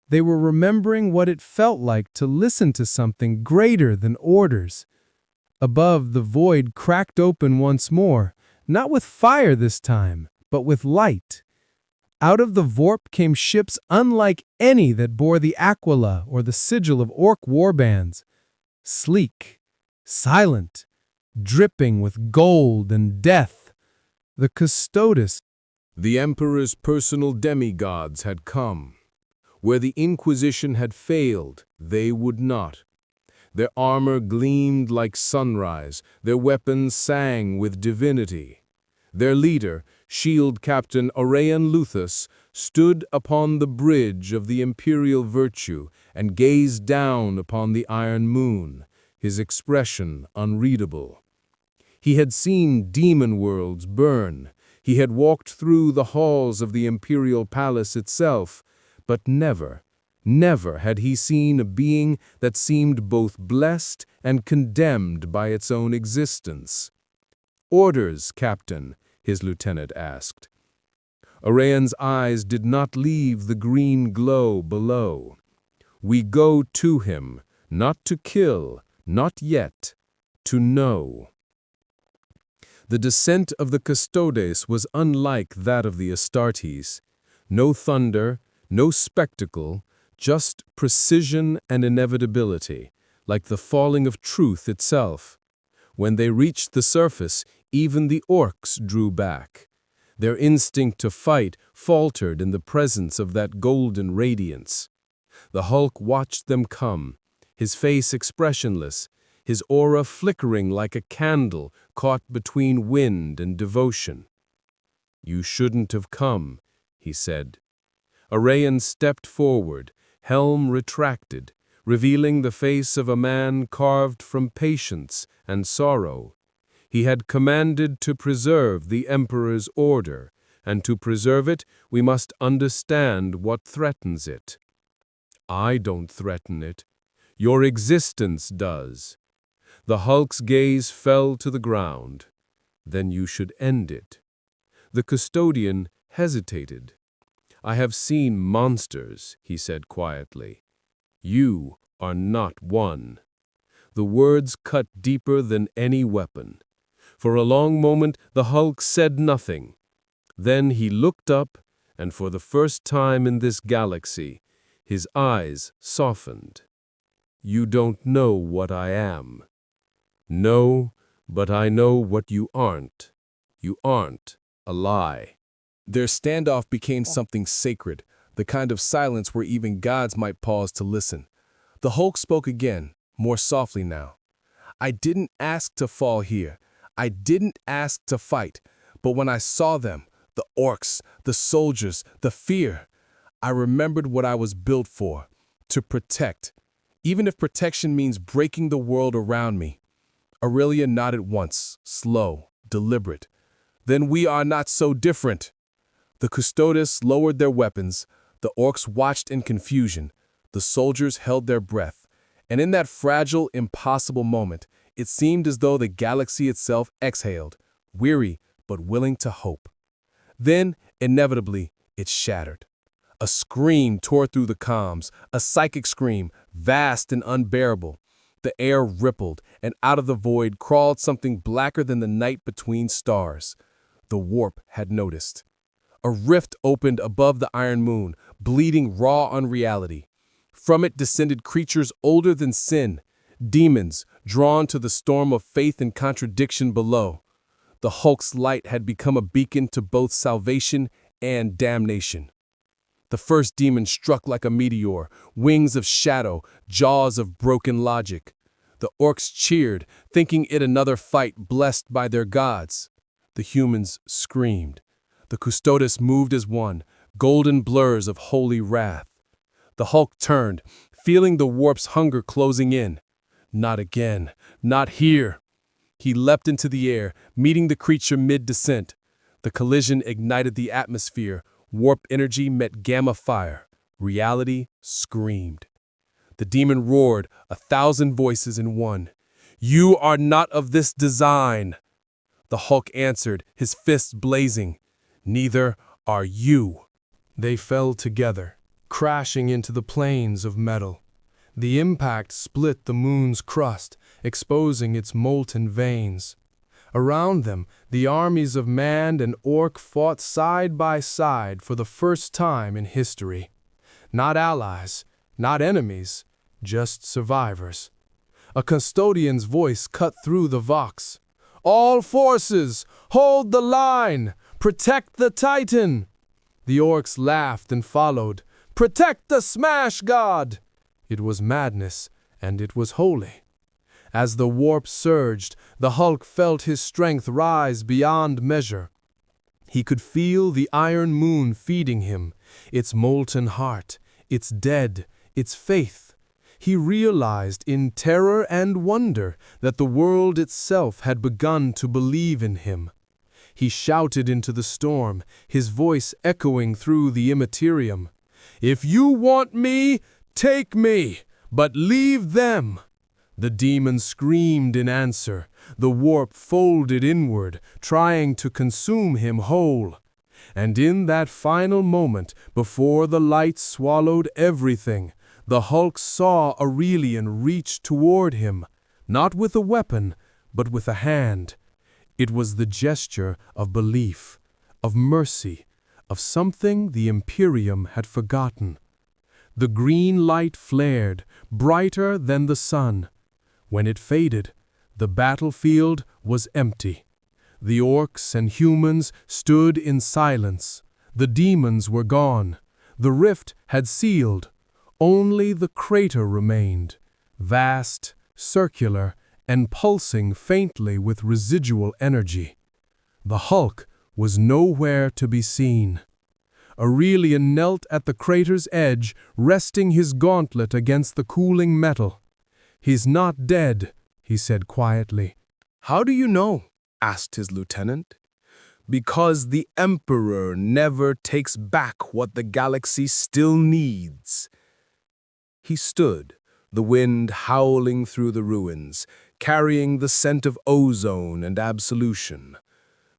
They were remembering what it felt like to listen to something greater than orders. Above, the void cracked open once more, not with fire this time, but with light. Out of the Vorp came ships unlike any that bore the Aquila or the sigil of orc warbands. Sleek, silent, dripping with gold and death. The Custodes, The Emperor's personal demigods, had come. Where the Inquisition had failed, they would not. Their armor gleamed like sunrise, their weapons sang with divinity. Their leader, Shield Captain Aurelian Luthus, stood upon the bridge of the imperial virtue and gazed down upon the iron moon, his expression unreadable. He had seen demon worlds burn. He had walked through the halls of the imperial palace itself, but never had he seen a being that seemed both blessed and condemned by its own existence. "Orders, Captain?" his lieutenant asked. Aurelian's eyes did not leave the green glow below. "We go to him, not to kill, not yet, to know." The descent of the Custodes was unlike that of the Astartes. No thunder, no spectacle, just precision and inevitability, like the falling of truth itself. When they reached the surface, even the orcs drew back. Their instinct to fight faltered in the presence of that golden radiance. The Hulk watched them come, his face expressionless, his aura flickering like a candle caught between wind and devotion. "You shouldn't have come," he said. Aurelian stepped forward, helm retracted, revealing the face of a man carved from patience and sorrow. He had commanded to preserve the Emperor's order, and to preserve it, we must understand what threatens it. "I don't threaten it. Your existence does." The Hulk's gaze fell to the ground. "Then you should end it." The custodian hesitated. "I have seen monsters," he said quietly. "You are not one." The words cut deeper than any weapon. For a long moment, the Hulk said nothing. Then he looked up, and for the first time in this galaxy, his eyes softened. "You don't know what I am." "No, but I know what you aren't. You aren't a lie." Their standoff became something sacred, the kind of silence where even gods might pause to listen. The Hulk spoke again, more softly now. "I didn't ask to fall here. I didn't ask to fight. But when I saw them, the orcs, the soldiers, the fear, I remembered what I was built for, to protect, even if protection means breaking the world around me." Aurelia nodded once, slow, deliberate. "Then we are not so different." The Custodes lowered their weapons, the orcs watched in confusion, the soldiers held their breath, and in that fragile, impossible moment, it seemed as though the galaxy itself exhaled, weary but willing to hope. Then, inevitably, it shattered. A scream tore through the comms, a psychic scream, vast and unbearable. The air rippled, and out of the void crawled something blacker than the night between stars. The warp had noticed. A rift opened above the iron moon, bleeding raw unreality. From it descended creatures older than sin, demons drawn to the storm of faith and contradiction below. The Hulk's light had become a beacon to both salvation and damnation. The first demon struck like a meteor, wings of shadow, jaws of broken logic. The orcs cheered, thinking it another fight blessed by their gods. The humans screamed. The custodes moved as one, golden blurs of holy wrath. The Hulk turned, feeling the warp's hunger closing in. Not again, not here. He leapt into the air, meeting the creature mid-descent. The collision ignited the atmosphere. Warp energy met gamma fire. Reality screamed. The demon roared, 1,000 voices in one. "You are not of this design." The Hulk answered, his fists blazing. "Neither are you." They fell together, crashing into the planes of metal. The impact split the moon's crust, exposing its molten veins. Around them, the armies of man and orc fought side by side for the first time in history. Not allies, not enemies, just survivors. A custodian's voice cut through the vox. "All forces, hold the line! Protect the Titan!" The orcs laughed and followed. "Protect the Smash God!" It was madness, and it was holy. As the warp surged, the Hulk felt his strength rise beyond measure. He could feel the iron moon feeding him, its molten heart, its dead, its faith. He realized in terror and wonder that the world itself had begun to believe in him. He shouted into the storm, his voice echoing through the immaterium. "If you want me, take me, but leave them." The demon screamed in answer. The warp folded inward, trying to consume him whole. And in that final moment, before the light swallowed everything, the Hulk saw Aurelian reach toward him, not with a weapon, but with a hand. It was the gesture of belief, of mercy, of something the Imperium had forgotten. The green light flared, brighter than the sun. When it faded, the battlefield was empty. The orcs and humans stood in silence. The demons were gone. The rift had sealed. Only the crater remained, vast, circular, and pulsing faintly with residual energy. The Hulk was nowhere to be seen. Aurelian knelt at the crater's edge, resting his gauntlet against the cooling metal. "He's not dead," he said quietly. "How do you know?" asked his lieutenant. "Because the Emperor never takes back what the galaxy still needs." He stood, the wind howling through the ruins, carrying the scent of ozone and absolution.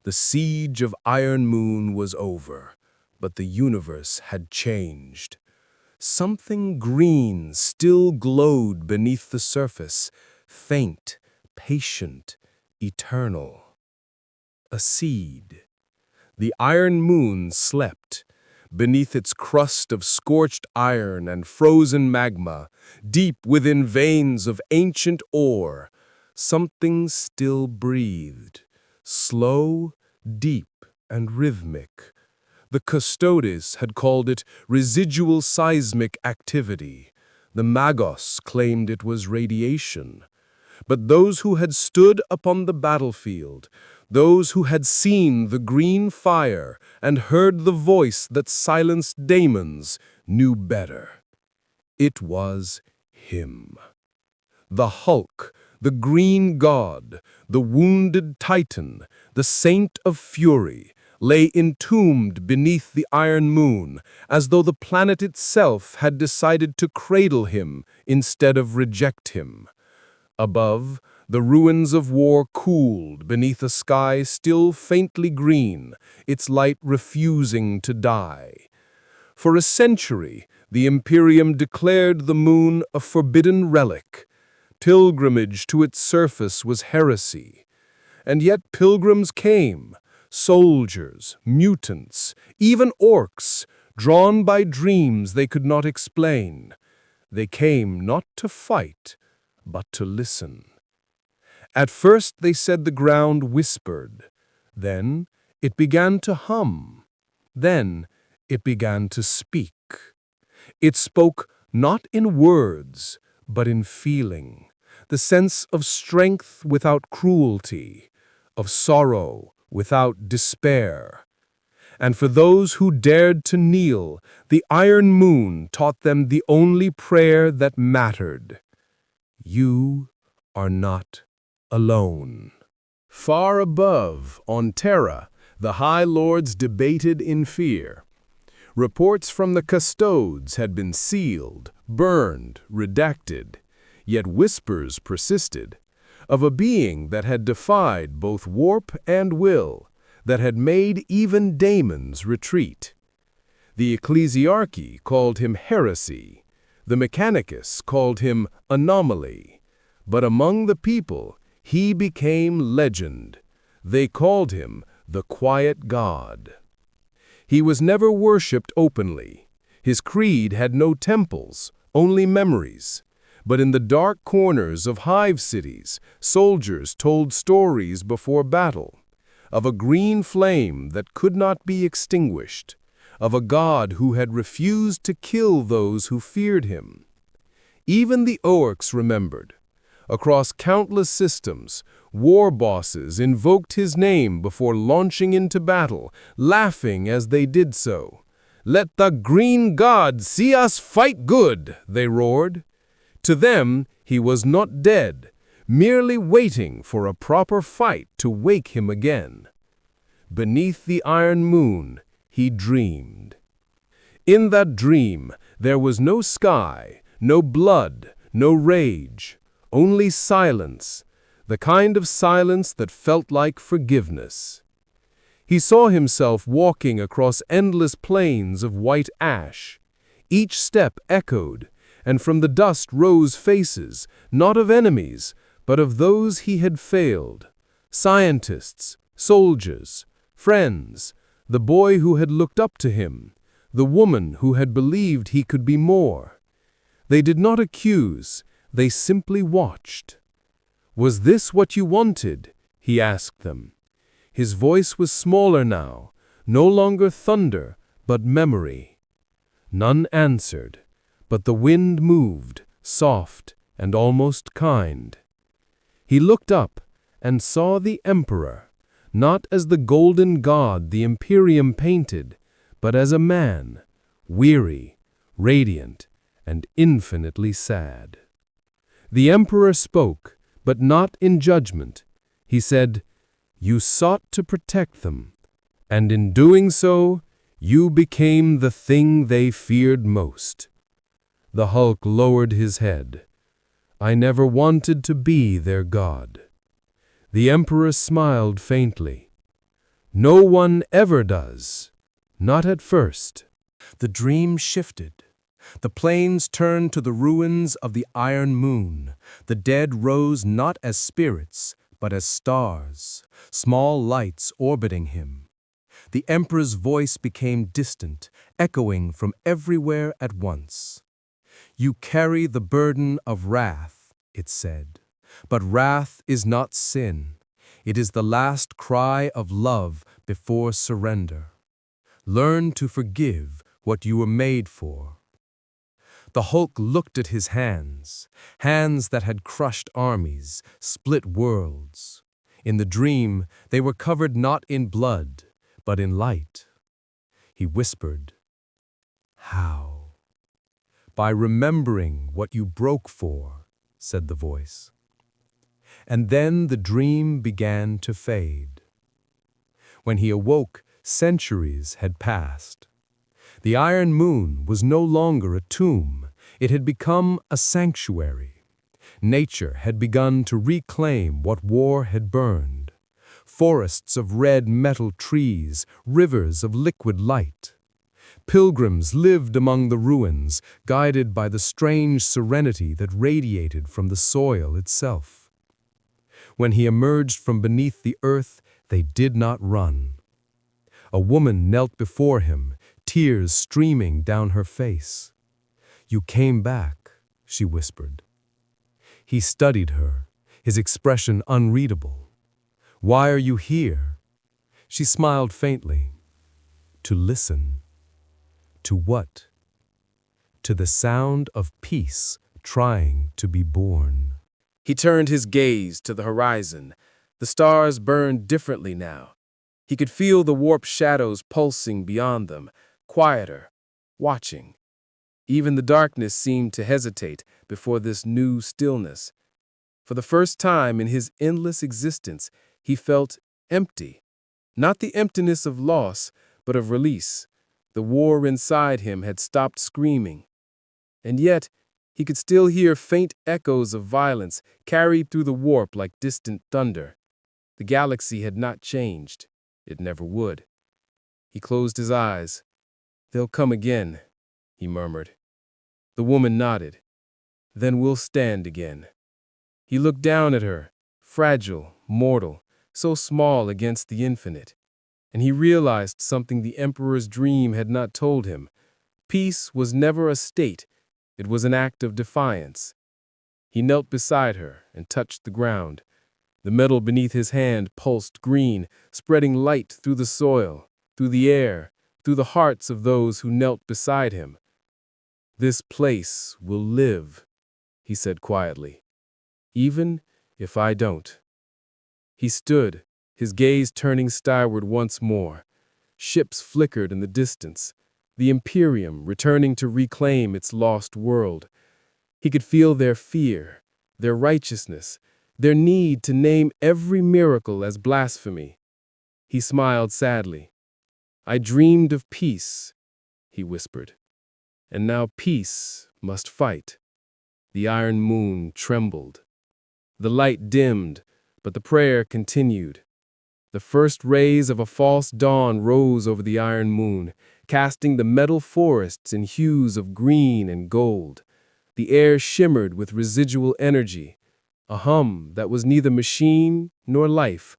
The siege of Iron Moon was over, but the universe had changed. Something green still glowed beneath the surface, faint, patient, eternal. A seed. The Iron Moon slept. Beneath its crust of scorched iron and frozen magma, deep within veins of ancient ore, something still breathed, slow, deep, and rhythmic. The custodes had called it residual seismic activity. The magos claimed it was radiation. But those who had stood upon the battlefield, those who had seen the green fire and heard the voice that silenced demons, knew better. It was him. The Hulk, the green god, the wounded titan, the saint of fury, lay entombed beneath the Iron Moon, as though the planet itself had decided to cradle him instead of reject him. Above, the ruins of war cooled beneath a sky still faintly green, its light refusing to die. For a century, the Imperium declared the moon a forbidden relic. Pilgrimage to its surface was heresy. And yet pilgrims came, soldiers, mutants, even orcs, drawn by dreams they could not explain. They came not to fight, but to listen. At first they said the ground whispered. Then it began to hum. Then it began to speak. It spoke not in words, but in feeling, the sense of strength without cruelty, of sorrow without despair. And for those who dared to kneel, the iron moon taught them the only prayer that mattered. You are not alone. Far above, on Terra, the High Lords debated in fear. Reports from the custodes had been sealed, burned, redacted, yet whispers persisted, of a being that had defied both warp and will, that had made even daemons retreat. The ecclesiarchy called him heresy, the mechanicus called him anomaly, but among the people he became legend. They called him the quiet god. He was never worshipped openly. His creed had no temples, only memories. But in the dark corners of hive cities, soldiers told stories before battle, of a green flame that could not be extinguished, of a god who had refused to kill those who feared him. Even the orcs remembered. Across countless systems, war bosses invoked his name before launching into battle, laughing as they did so. "Let the green god see us fight good," they roared. To them, he was not dead, merely waiting for a proper fight to wake him again. Beneath the iron moon, he dreamed. In that dream, there was no sky, no blood, no rage, only silence, the kind of silence that felt like forgiveness. He saw himself walking across endless plains of white ash. Each step echoed, and from the dust rose faces, not of enemies, but of those he had failed. Scientists, soldiers, friends, the boy who had looked up to him, the woman who had believed he could be more. They did not accuse, they simply watched. "Was this what you wanted?" he asked them. His voice was smaller now, no longer thunder, but memory. None answered, but the wind moved, soft and almost kind. He looked up and saw the Emperor, not as the golden god the Imperium painted, but as a man, weary, radiant, and infinitely sad. The Emperor spoke, but not in judgment. He said, "You sought to protect them, and in doing so, you became the thing they feared most." The Hulk lowered his head. "I never wanted to be their god." The Emperor smiled faintly. "No one ever does, not at first." The dream shifted. The plains turned to the ruins of the Iron Moon. The dead rose not as spirits, but as stars, small lights orbiting him. The Emperor's voice became distant, echoing from everywhere at once. "You carry the burden of wrath," it said. "But wrath is not sin. It is the last cry of love before surrender. Learn to forgive what you were made for." The Hulk looked at his hands, hands that had crushed armies, split worlds. In the dream, they were covered not in blood, but in light. He whispered, "How?" "By remembering what you broke for," said the voice. And then the dream began to fade. When he awoke, centuries had passed. The Iron Moon was no longer a tomb. It had become a sanctuary. Nature had begun to reclaim what war had burned. Forests of red metal trees, rivers of liquid light. Pilgrims lived among the ruins, guided by the strange serenity that radiated from the soil itself. When he emerged from beneath the earth, they did not run. A woman knelt before him, tears streaming down her face. "You came back," she whispered. He studied her, his expression unreadable. "Why are you here?" She smiled faintly. "To listen." To what? To the sound of peace trying to be born. He turned his gaze to the horizon. The stars burned differently now. He could feel the warped shadows pulsing beyond them, quieter, watching. Even the darkness seemed to hesitate before this new stillness. For the first time in his endless existence, he felt empty. Not the emptiness of loss, but of release. The war inside him had stopped screaming. And yet, he could still hear faint echoes of violence carried through the warp like distant thunder. The galaxy had not changed. It never would. He closed his eyes. "They'll come again," he murmured. The woman nodded. "Then we'll stand again." He looked down at her, fragile, mortal, so small against the infinite. And he realized something the Emperor's dream had not told him. Peace was never a state. It was an act of defiance. He knelt beside her and touched the ground. The metal beneath his hand pulsed green, spreading light through the soil, through the air, through the hearts of those who knelt beside him. "This place will live," he said quietly, "even if I don't." He stood, his gaze turning skyward once more. Ships flickered in the distance, the Imperium returning to reclaim its lost world. He could feel their fear, their righteousness, their need to name every miracle as blasphemy. He smiled sadly. "I dreamed of peace," he whispered, "and now peace must fight." The iron moon trembled. The light dimmed, but the prayer continued. The first rays of a false dawn rose over the iron moon, casting the metal forests in hues of green and gold. The air shimmered with residual energy, a hum that was neither machine nor life,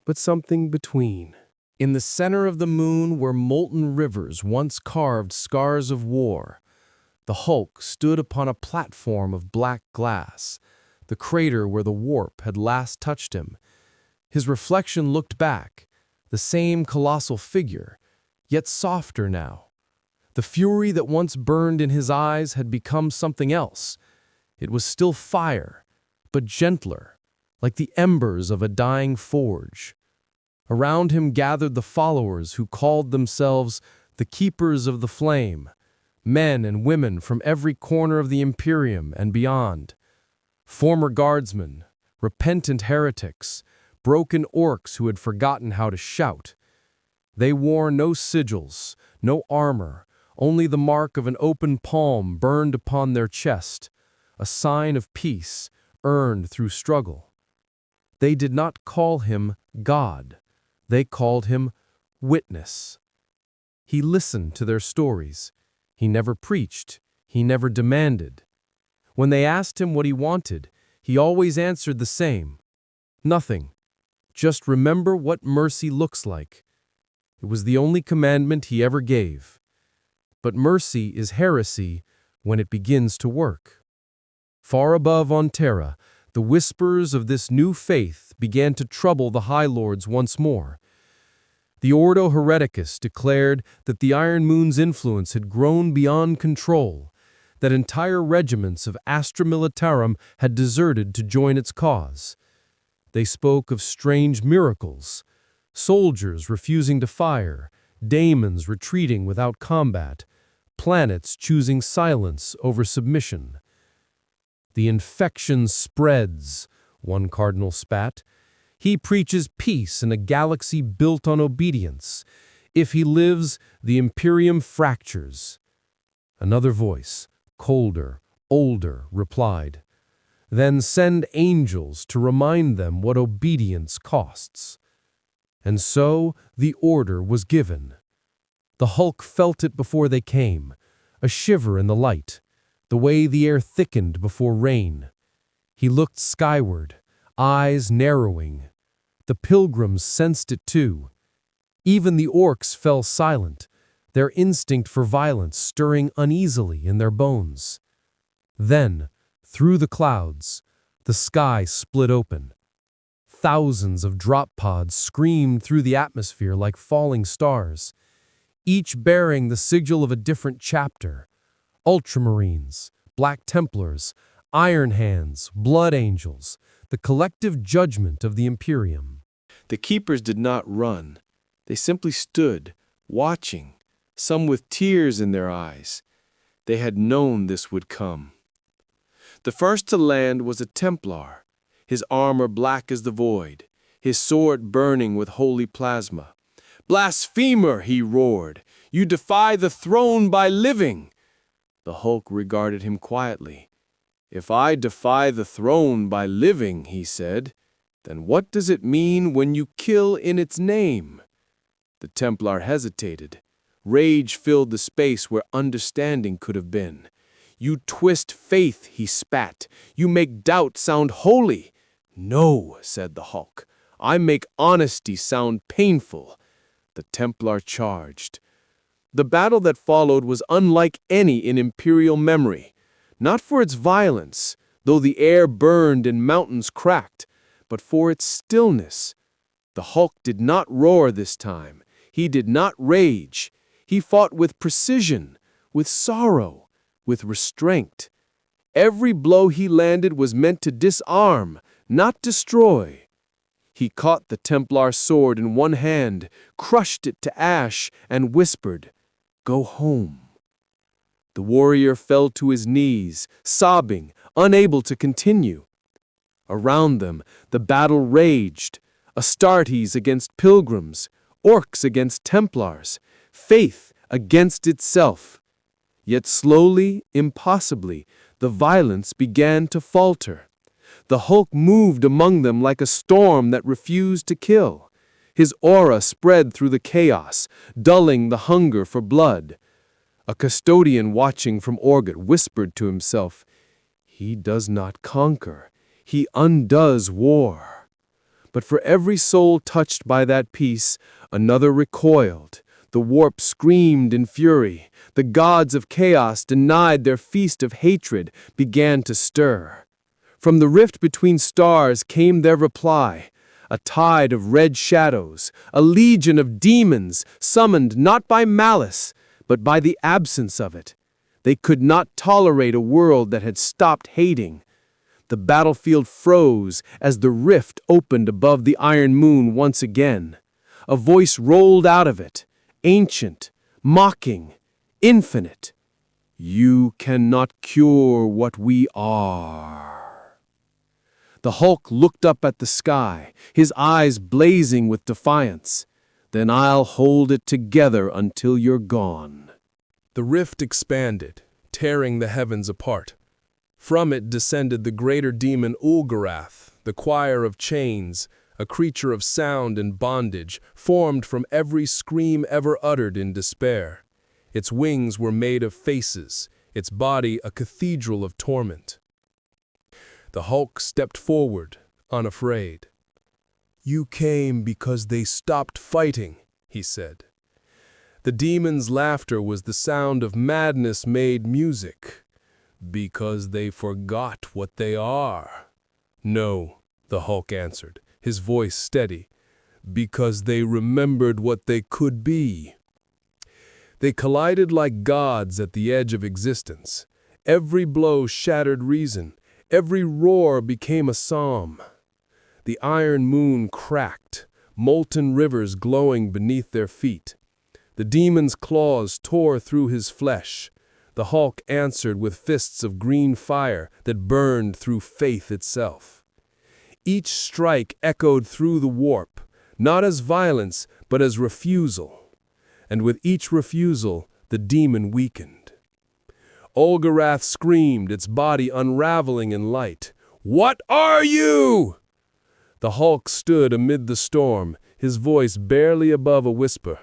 but something between. In the center of the moon were molten rivers, once carved scars of war. The Hulk stood upon a platform of black glass, the crater where the warp had last touched him. His reflection looked back, the same colossal figure, yet softer now. The fury that once burned in his eyes had become something else. It was still fire, but gentler, like the embers of a dying forge. Around him gathered the followers who called themselves the Keepers of the Flame, men and women from every corner of the Imperium and beyond. Former guardsmen, repentant heretics, broken orcs who had forgotten how to shout. They wore no sigils, no armor, only the mark of an open palm burned upon their chest, a sign of peace earned through struggle. They did not call him God. They called him Witness. He listened to their stories. He never preached. He never demanded. When they asked him what he wanted, he always answered the same. Nothing. Just remember what mercy looks like. It was the only commandment he ever gave. But mercy is heresy when it begins to work. Far above on Terra, the whispers of this new faith began to trouble the High Lords once more. The Ordo Hereticus declared that the Iron Moon's influence had grown beyond control, that entire regiments of Astra Militarum had deserted to join its cause. They spoke of strange miracles, soldiers refusing to fire, daemons retreating without combat, planets choosing silence over submission. "The infection spreads," one cardinal spat. "He preaches peace in a galaxy built on obedience. If he lives, the Imperium fractures." Another voice, colder, older, replied, "Then send angels to remind them what obedience costs." And so the order was given. The Hulk felt it before they came, a shiver in the light, the way the air thickened before rain. He looked skyward, eyes narrowing. The pilgrims sensed it too. Even the orcs fell silent, their instinct for violence stirring uneasily in their bones. Then, through the clouds, the sky split open. Thousands of drop pods screamed through the atmosphere like falling stars, each bearing the sigil of a different chapter. Ultramarines, Black Templars, Iron Hands, Blood Angels, the collective judgment of the Imperium. The keepers did not run. They simply stood, watching, some with tears in their eyes. They had known this would come. The first to land was a Templar, his armor black as the void, his sword burning with holy plasma. "Blasphemer!" he roared. "You defy the throne by living!" The Hulk regarded him quietly. "If I defy the throne by living," he said, "then what does it mean when you kill in its name?" The Templar hesitated. Rage filled the space where understanding could have been. "You twist faith," he spat. "You make doubt sound holy." "No," said the Hulk. "I make honesty sound painful." The Templar charged. The battle that followed was unlike any in Imperial memory. Not for its violence, though the air burned and mountains cracked, but for its stillness. The Hulk did not roar this time. He did not rage. He fought with precision, with sorrow, with restraint. Every blow he landed was meant to disarm, not destroy. He caught the Templar sword in one hand, crushed it to ash, and whispered, "Go home." The warrior fell to his knees, sobbing, unable to continue. Around them, the battle raged. Astartes against pilgrims, orcs against Templars, faith against itself. Yet slowly, impossibly, the violence began to falter. The Hulk moved among them like a storm that refused to kill. His aura spread through the chaos, dulling the hunger for blood. A custodian watching from orbit whispered to himself, "He does not conquer, he undoes war." But for every soul touched by that peace, another recoiled. The warp screamed in fury. The gods of chaos, denied their feast of hatred, began to stir. From the rift between stars came their reply, a tide of red shadows, a legion of demons, summoned not by malice, but by the absence of it. They could not tolerate a world that had stopped hating. The battlefield froze as the rift opened above the iron moon once again. A voice rolled out of it, ancient, mocking, infinite. "You cannot cure what we are." The Hulk looked up at the sky, his eyes blazing with defiance. "Then I'll hold it together until you're gone." The rift expanded, tearing the heavens apart. From it descended the greater demon Ulgarath, the choir of chains, a creature of sound and bondage, formed from every scream ever uttered in despair. Its wings were made of faces, its body a cathedral of torment. The Hulk stepped forward, unafraid. "You came because they stopped fighting," he said. The demon's laughter was the sound of madness made music. "Because they forgot what they are." "No," the Hulk answered, his voice steady. "Because they remembered what they could be." They collided like gods at the edge of existence. Every blow shattered reason. Every roar became a psalm. The iron moon cracked, molten rivers glowing beneath their feet. The demon's claws tore through his flesh. The Hulk answered with fists of green fire that burned through faith itself. Each strike echoed through the warp, not as violence, but as refusal. And with each refusal, the demon weakened. Ulgarath screamed, its body unraveling in light. "What are you?" The Hulk stood amid the storm, his voice barely above a whisper.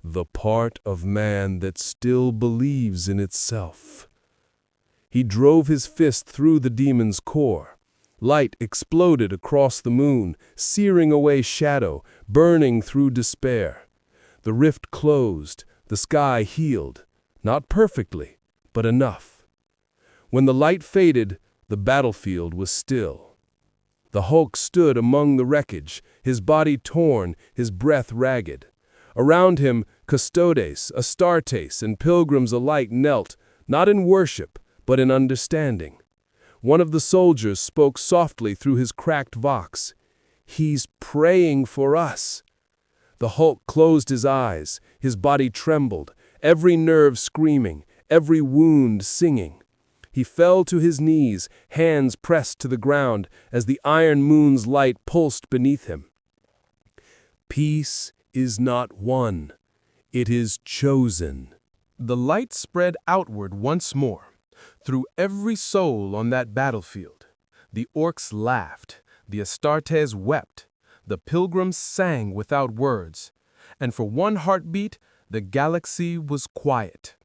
the part of man that still believes in itself. He drove his fist through the demon's core. Light exploded across the moon, searing away shadow, burning through despair. The rift closed, the sky healed, not perfectly, but enough. When the light faded, the battlefield was still. The Hulk stood among the wreckage, his body torn, his breath ragged. Around him, custodes, astartes, and pilgrims alike knelt, not in worship, but in understanding. One of the soldiers spoke softly through his cracked vox. "He's praying for us." The Hulk closed his eyes, his body trembled, every nerve screaming, every wound singing. He fell to his knees, hands pressed to the ground, as the iron moon's light pulsed beneath him. Peace is not won, it is chosen. The light spread outward once more, through every soul on that battlefield. The orcs laughed, the astartes wept, the pilgrims sang without words, and for one heartbeat, the galaxy was quiet.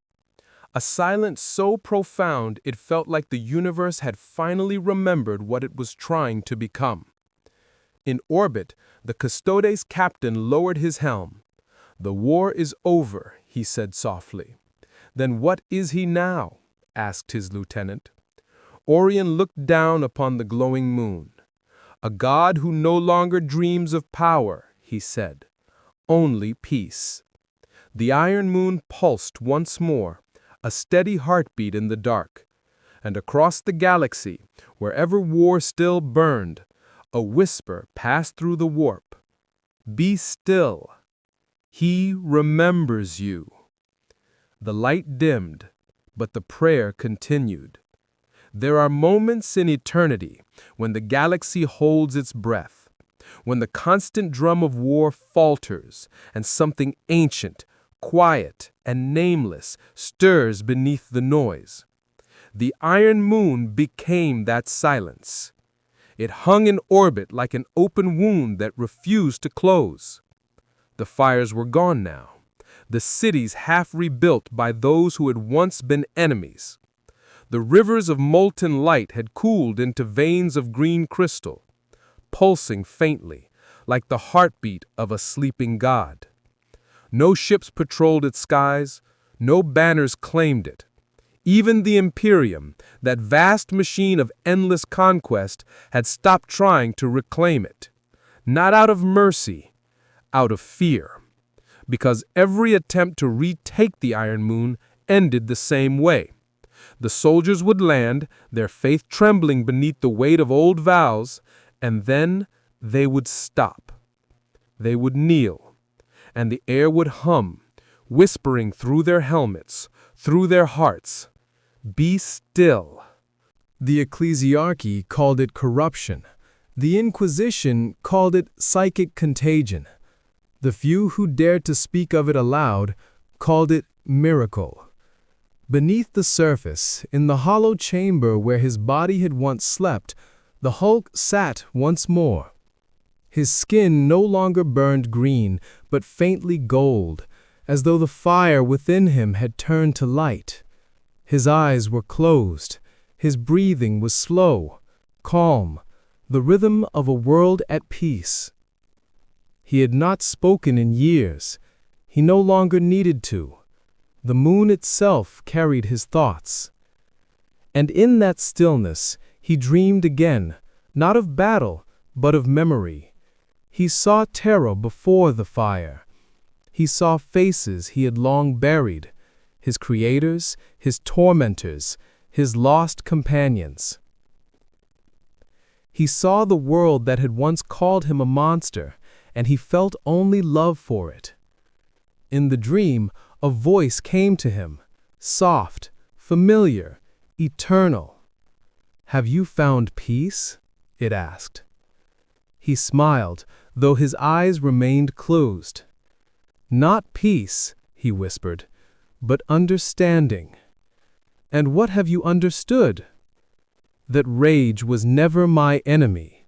A silence so profound it felt like the universe had finally remembered what it was trying to become. In orbit, the custodes captain lowered his helm. "The war is over," he said softly. "Then what is he now?" asked his lieutenant. Orion looked down upon the glowing moon. "A god who no longer dreams of power," he said. "Only peace." The iron moon pulsed once more, a steady heartbeat in the dark. And across the galaxy, wherever war still burned, a whisper passed through the warp. "Be still. He remembers you." The light dimmed, but the prayer continued. There are moments in eternity when the galaxy holds its breath, when the constant drum of war falters and something ancient, quiet, and nameless stirs beneath the noise. The iron moon became that silence. It hung in orbit like an open wound that refused to close. The fires were gone now, the cities half rebuilt by those who had once been enemies. The rivers of molten light had cooled into veins of green crystal, pulsing faintly, like the heartbeat of a sleeping god. No ships patrolled its skies, no banners claimed it. Even the Imperium, that vast machine of endless conquest, had stopped trying to reclaim it. Not out of mercy, out of fear. Because every attempt to retake the Iron Moon ended the same way. The soldiers would land, their faith trembling beneath the weight of old vows, and then they would stop. They would kneel, and the air would hum, whispering through their helmets, through their hearts. "Be still." The ecclesiarchy called it corruption. The Inquisition called it psychic contagion. The few who dared to speak of it aloud called it miracle. Beneath the surface, in the hollow chamber where his body had once slept, the Hulk sat once more. His skin no longer burned green, but faintly gold, as though the fire within him had turned to light. His eyes were closed, his breathing was slow, calm, the rhythm of a world at peace. He had not spoken in years. He no longer needed to. The moon itself carried his thoughts. And in that stillness, he dreamed again, not of battle, but of memory. He saw Terra before the fire. He saw faces he had long buried, his creators, his tormentors, his lost companions. He saw the world that had once called him a monster, and he felt only love for it. In the dream, a voice came to him, soft, familiar, eternal. "Have you found peace?" it asked. He smiled, though his eyes remained closed. "Not peace," he whispered, "but understanding." "And what have you understood?" "That rage was never my enemy.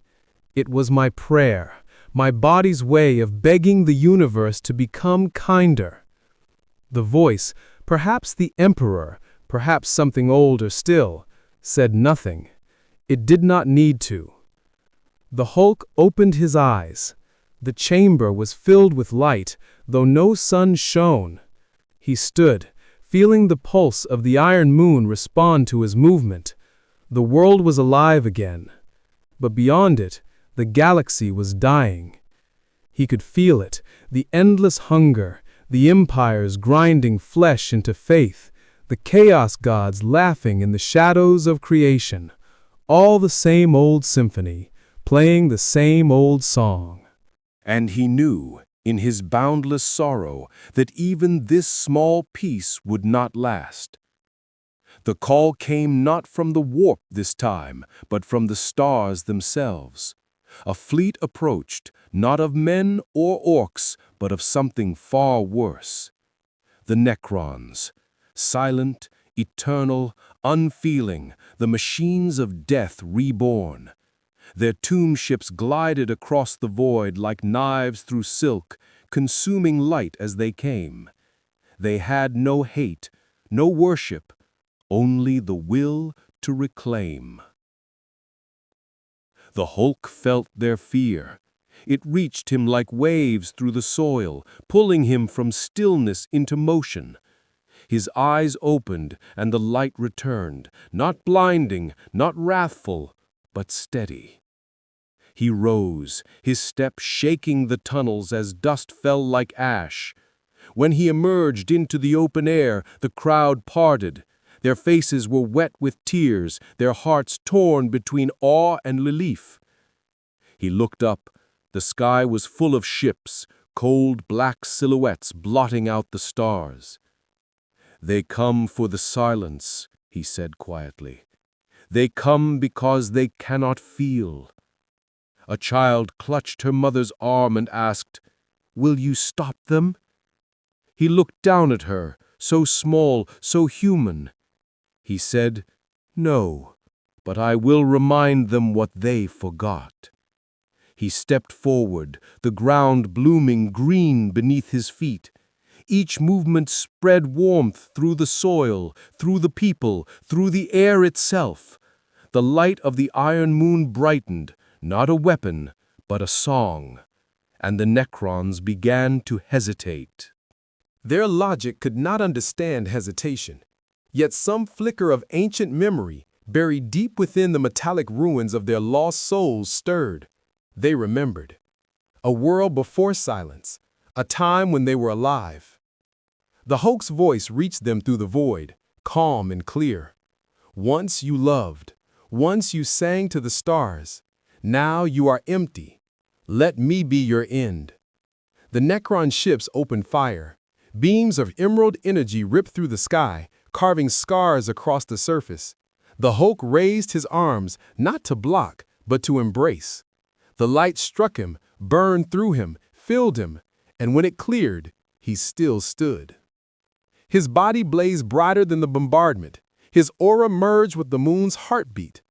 It was my prayer, my body's way of begging the universe to become kinder. The voice, perhaps the Emperor, perhaps something older still, said nothing. It did not need to. The Hulk opened his eyes. The chamber was filled with light, though no sun shone. He stood, feeling the pulse of the iron moon respond to his movement. The world was alive again. But beyond it, the galaxy was dying. He could feel it, the endless hunger, the empires grinding flesh into faith, the chaos gods laughing in the shadows of creation. All the same old symphony, playing the same old song. And he knew, in his boundless sorrow, that even this small piece would not last. The call came not from the warp this time, but from the stars themselves. A fleet approached, not of men or orcs, but of something far worse. The Necrons, silent, eternal, unfeeling, the machines of death reborn. Their tomb ships glided across the void like knives through silk, consuming light as they came. They had no hate, no worship, only the will to reclaim. The Hulk felt their fear. It reached him like waves through the soil, pulling him from stillness into motion. His eyes opened and the light returned, not blinding, not wrathful, but steady. He rose, his step shaking the tunnels as dust fell like ash. When he emerged into the open air, the crowd parted. Their faces were wet with tears, their hearts torn between awe and relief. He looked up. The sky was full of ships, cold black silhouettes blotting out the stars. "They come for the silence," he said quietly. "They come because they cannot feel." A child clutched her mother's arm and asked, "Will you stop them?" He looked down at her, so small, so human. He said, "No, but I will remind them what they forgot." He stepped forward, the ground blooming green beneath his feet. Each movement spread warmth through the soil, through the people, through the air itself. The light of the iron moon brightened, not a weapon, but a song. And the Necrons began to hesitate. Their logic could not understand hesitation. Yet some flicker of ancient memory, buried deep within the metallic ruins of their lost souls, stirred. They remembered. A world before silence, a time when they were alive. The Hulk's voice reached them through the void, calm and clear. "Once you loved, once you sang to the stars. Now you are empty. Let me be your end." The Necron ships opened fire. Beams of emerald energy ripped through the sky, carving scars across the surface. The Hulk raised his arms, not to block, but to embrace. The light struck him, burned through him, filled him, and when it cleared, he still stood. His body blazed brighter than the bombardment. His aura merged with the moon's heartbeat.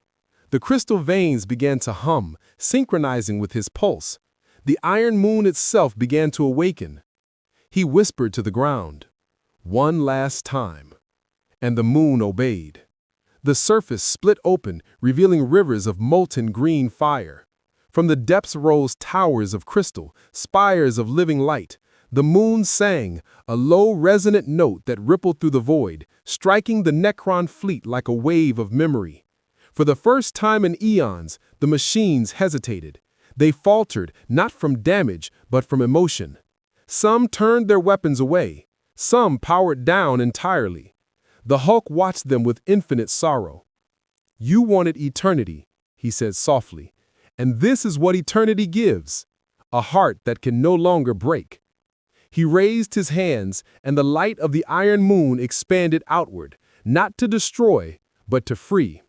The crystal veins began to hum, synchronizing with his pulse. The iron moon itself began to awaken. He whispered to the ground, "One last time." And the moon obeyed. The surface split open, revealing rivers of molten green fire. From the depths rose towers of crystal, spires of living light. The moon sang, a low resonant note that rippled through the void, striking the Necron fleet like a wave of memory. For the first time in eons, the machines hesitated. They faltered, not from damage, but from emotion. Some turned their weapons away. Some powered down entirely. The Hulk watched them with infinite sorrow. "You wanted eternity," he said softly, "and this is what eternity gives, a heart that can no longer break." He raised his hands, and the light of the iron moon expanded outward, not to destroy, but to free.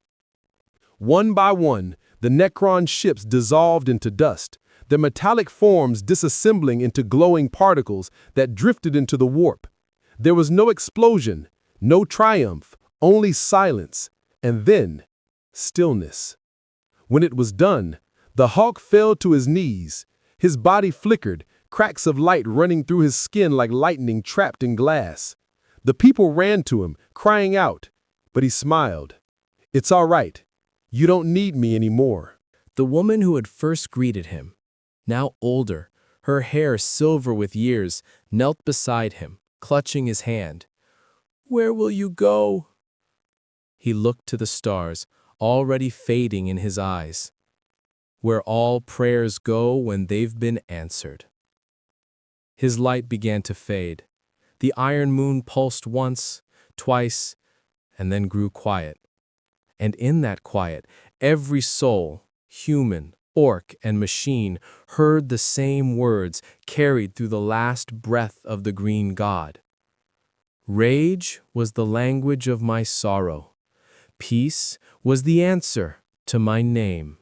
One by one, the Necron ships dissolved into dust, their metallic forms disassembling into glowing particles that drifted into the warp. There was no explosion, no triumph, only silence, and then stillness. When it was done, the Hulk fell to his knees. His body flickered, cracks of light running through his skin like lightning trapped in glass. The people ran to him, crying out, but he smiled. "It's all right. You don't need me anymore." The woman who had first greeted him, now older, her hair silver with years, knelt beside him, clutching his hand. "Where will you go?" He looked to the stars, already fading in his eyes. Where all prayers go when they've been answered. His light began to fade. The iron moon pulsed once, twice, and then grew quiet. And in that quiet, every soul, human, orc, and machine, heard the same words carried through the last breath of the green god. Rage was the language of my sorrow. Peace was the answer to my name.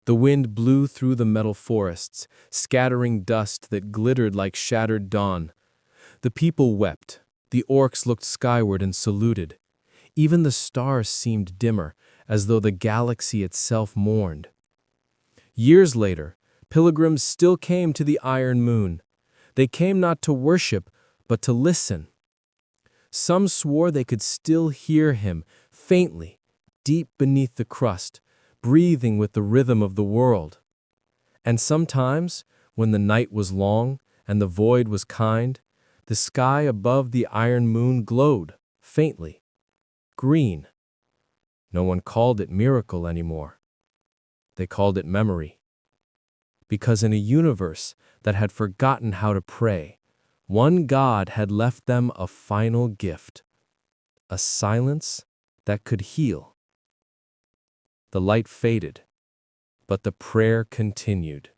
The wind blew through the metal forests, scattering dust that glittered like shattered dawn. The people wept. The orcs looked skyward and saluted. Even the stars seemed dimmer, as though the galaxy itself mourned. Years later, pilgrims still came to the Iron Moon. They came not to worship, but to listen. Some swore they could still hear him, faintly, deep beneath the crust, breathing with the rhythm of the world. And sometimes, when the night was long and the void was kind, the sky above the Iron Moon glowed, faintly, green. No one called it miracle anymore. They called it memory. Because in a universe that had forgotten how to pray, one God had left them a final gift, a silence that could heal. The light faded, but the prayer continued.